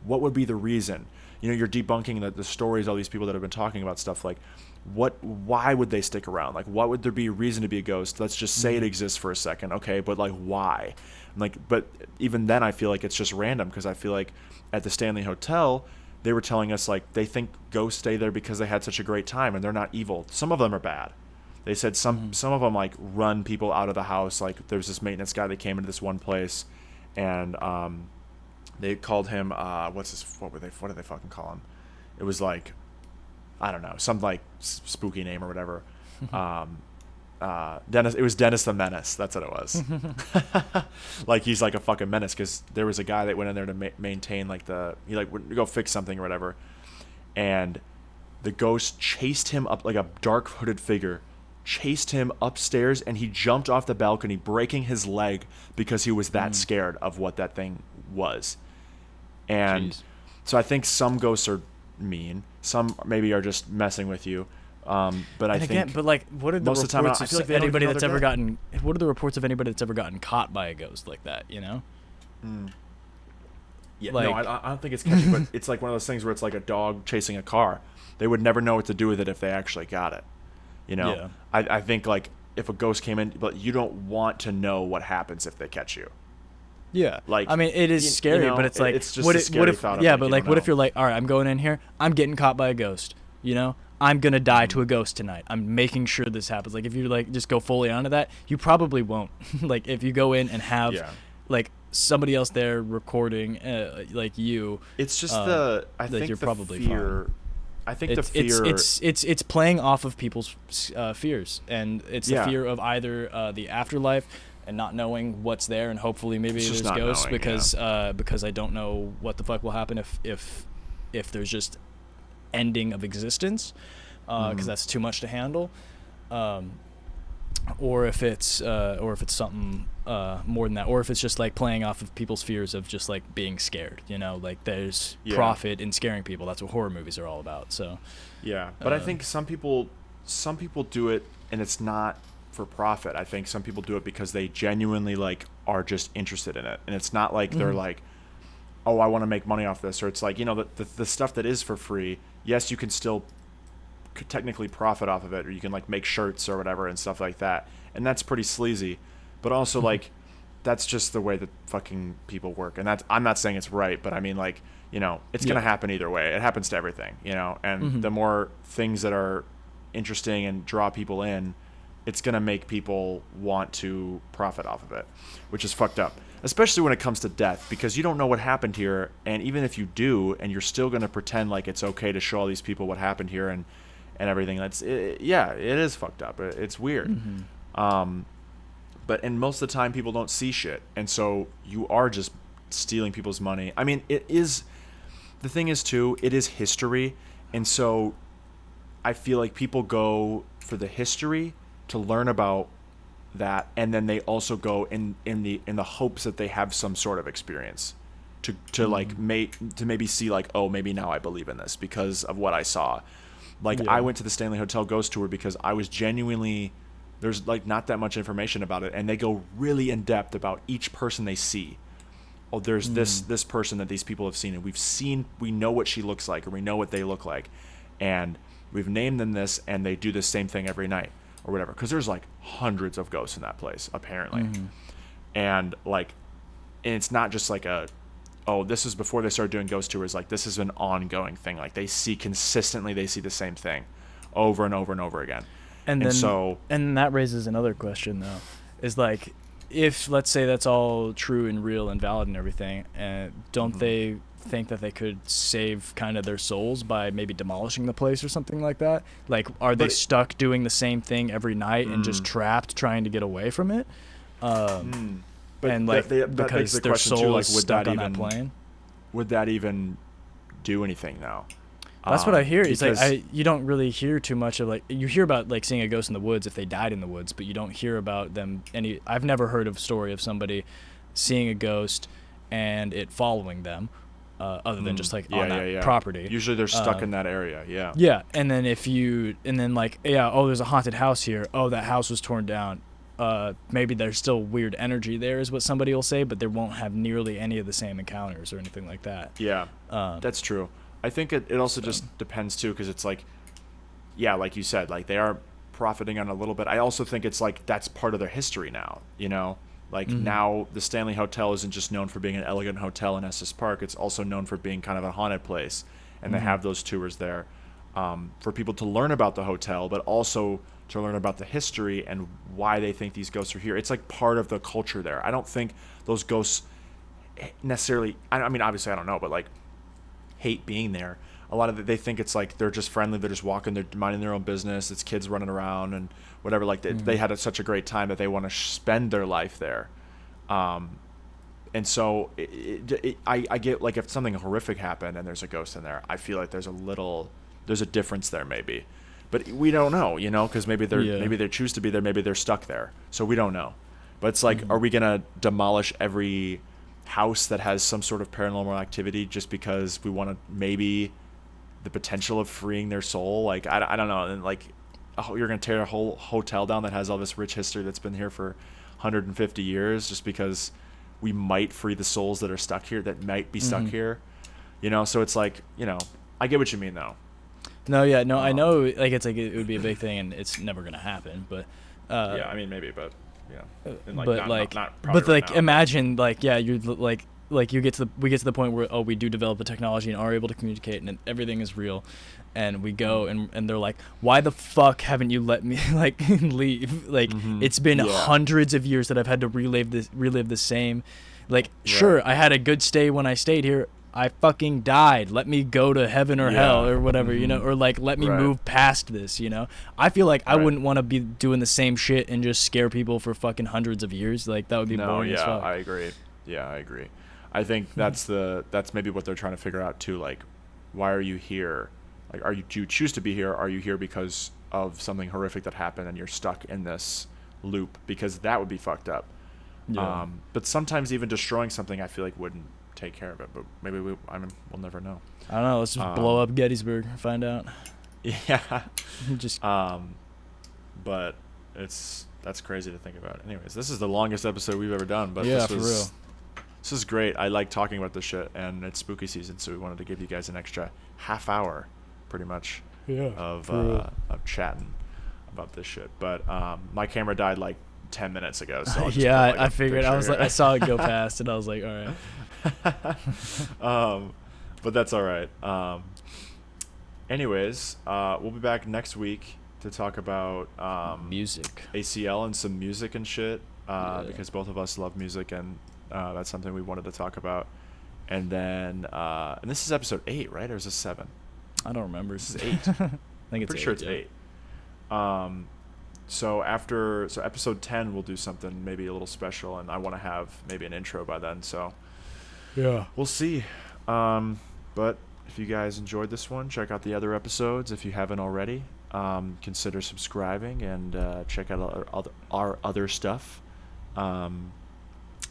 what would be the reason? You're debunking the stories, all these people that have been talking about stuff, like why would they stick around? Like, what would there be a reason to be a ghost? Let's just say it exists for a second, okay, but like why? But even then I feel like it's just random, because I feel like at the Stanley Hotel they were telling us like they think ghosts stay there because they had such a great time, and they're not evil. Some of them are bad. They said some of them like run people out of the house. Like there's this maintenance guy that came into this one place, and they called him what did they fucking call him? It was like, I don't know, some like spooky name or whatever. Dennis. It was Dennis the Menace. That's what it was. Like he's like a fucking menace, because there was a guy that went in there to maintain like he like would go fix something or whatever, and the ghost chased him up, like a dark hooded figure, chased him upstairs, and he jumped off the balcony, breaking his leg because he was that scared of what that thing was. And Jeez. so I think some ghosts are mean, some maybe are just messing with you. But I And think again, but like, what are the most of the time, reports I of feel like they don't anybody even know that's they're ever dead. gotten? What are the reports of anybody that's ever gotten caught by a ghost like that? You know? Yeah, Like- no, I don't think it's catching, but it's like one of those things where it's like a dog chasing a car. They would never know what to do with it if they actually got it. You know, Yeah. I think like if a ghost came in, but you don't want to know what happens if they catch you. Yeah. Like, I mean, it is you scary, know, but it's like, it's just what a if, scary what if, thought of, yeah, like, but you like, don't what if know. you're like, all right, I'm going in here, I'm getting caught by a ghost, you know? I'm gonna die to a ghost tonight. I'm making sure this happens. Like, if you like just go fully onto that, you probably won't. Like, if you go in and have Yeah. like somebody else there recording, like you, It's just like, I think you're the probably fear. I think it's the fear. it's playing off of people's fears, and it's Yeah. the fear of either the afterlife and not knowing what's there, and hopefully maybe It's just there's not ghosts knowing, because I don't know what the fuck will happen if there's just ending of existence, because that's too much to handle, or if it's something more than that, or if it's just like playing off of people's fears of just like being scared, you know, like there's Yeah. profit in scaring people. That's what horror movies are all about. So Yeah, but I think some people do it, and it's not for profit. I think some people do it because they genuinely like are just interested in it, and it's not like they're like, oh, I want to make money off this, or it's like, you know, the stuff that is for free. Yes, you can still technically profit off of it, or you can like make shirts or whatever and stuff like that, and that's pretty sleazy. But also like, that's just the way that fucking people work, and that's, I'm not saying it's right, but I mean, like, you know, it's gonna happen either way. It happens to everything, you know, and the more things that are interesting and draw people in, it's gonna make people want to profit off of it, which is fucked up, especially when it comes to death, because you don't know what happened here, and even if you do, and you're still gonna pretend like it's okay to show all these people what happened here and everything. Yeah, it is fucked up. It's weird. But most of the time people don't see shit, and so you are just stealing people's money. I mean, it is, the thing is too, it is history, and so I feel like people go for the history to learn about that, and then they also go in the hopes that they have some sort of experience to like maybe see like, oh, maybe now I believe in this because of what I saw. Like, I went to the Stanley Hotel ghost tour because I was genuinely, there's like not that much information about it, and they go really in depth about each person they see. Oh, there's this person that these people have seen, and we know what she looks like, or we know what they look like, and we've named them this, and they do the same thing every night or whatever, because there's like hundreds of ghosts in that place apparently. And like, and it's not just like this is before they started doing ghost tours. Like, this is an ongoing thing. Like, they see the same thing over and over and over again. and that raises another question though, is like, if let's say that's all true and real and valid and everything, don't they think that they could save kind of their souls by maybe demolishing the place or something like that? Like, are they stuck doing the same thing every night and just trapped trying to get away from it? But and like, that begs because the their question soul too, like, is stuck on that plane. Would that even do anything now? That's what I hear. It's because- like you don't really hear too much of, like, you hear about like seeing a ghost in the woods if they died in the woods, but you don't hear about them I've never heard of a story of somebody seeing a ghost and it following them, other than just like on that property. Usually they're stuck in that area. Yeah. Yeah, and then there's a haunted house here. Oh, that house was torn down. Maybe there's still weird energy there, is what somebody will say, but they won't have nearly any of the same encounters or anything like that. Yeah, that's true. I think it also just depends too, because it's like, yeah, like you said, like they are profiting on a little bit. I also think it's like that's part of their history now, you know? Like now the Stanley Hotel isn't just known for being an elegant hotel in Estes Park, it's also known for being kind of a haunted place, and they have those tours there for people to learn about the hotel, but also to learn about the history and why they think these ghosts are here. It's like part of the culture there. I don't think those ghosts necessarily, I mean, obviously I don't know, but like hate being there. A lot of they think it's like they're just friendly, they're just walking, they're minding their own business, it's kids running around and whatever, like they had such a great time that they want to spend their life there. And so I get, like, if something horrific happened and there's a ghost in there, I feel like there's a little there's a difference there maybe, but we don't know, you know, because maybe they choose to be there, maybe they're stuck there, so we don't know. But it's like, are we gonna demolish every house that has some sort of paranormal activity just because we want to maybe the potential of freeing their soul? Like I don't know. And like, oh, you're gonna tear a whole hotel down that has all this rich history that's been here for 150 years just because we might free the souls that are stuck here, that might be stuck here, you know? So it's like, you know, I get what you mean though. No, yeah, no, I know, like, it's like it would be a big thing and it's never gonna happen, but yeah, I mean maybe, but yeah, and like, but not like now, imagine like, yeah, you're like we get to the point where, oh, we do develop the technology and are able to communicate and everything is real, and we go and they're like, why the fuck haven't you let me like leave? Like it's been hundreds of years that I've had to relive the same, like, sure, I had a good stay when I stayed here. I fucking died. Let me go to heaven or hell or whatever, you know, or like, let me move past this, you know? I feel like I wouldn't want to be doing the same shit and just scare people for fucking hundreds of years. Like, that would be boring as fuck. I agree. Yeah, I agree. I think that's maybe what they're trying to figure out too. Like, why are you here? Like, do you choose to be here? Are you here because of something horrific that happened and you're stuck in this loop? Because that would be fucked up. Yeah. But sometimes even destroying something, I feel like wouldn't take care of it, but maybe we'll never know. I don't know. Let's just blow up Gettysburg and find out. Yeah. Just. But that's crazy to think about. Anyways, this is the longest episode we've ever done, but yeah, for real. This is great. I like talking about this shit, and it's spooky season, so we wanted to give you guys an extra half hour, pretty much, of chatting about this shit. But my camera died like 10 minutes ago, so yeah, I figured. I was like, I saw it go past, and I was like, all right. But that's all right. Anyways, we'll be back next week to talk about music, ACL, and some music and shit, because both of us love music, and that's something we wanted to talk about. And then and this is episode 8, right? Or is this 7? I don't remember. This is 8. I think it's pretty sure it's 8. So episode 10 we'll do something maybe a little special, and I want to have maybe an intro by then, so yeah, we'll see. But if you guys enjoyed this one, check out the other episodes if you haven't already. Consider subscribing and check out our other stuff. And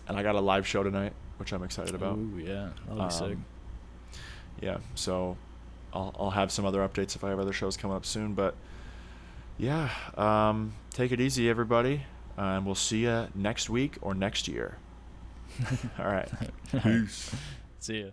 I got a live show tonight, which I'm excited about. Ooh, yeah, that'll be sick. Yeah, so I'll have some other updates if I have other shows coming up soon. But yeah, take it easy, everybody, and we'll see you next week or next year. All right. Peace. See ya.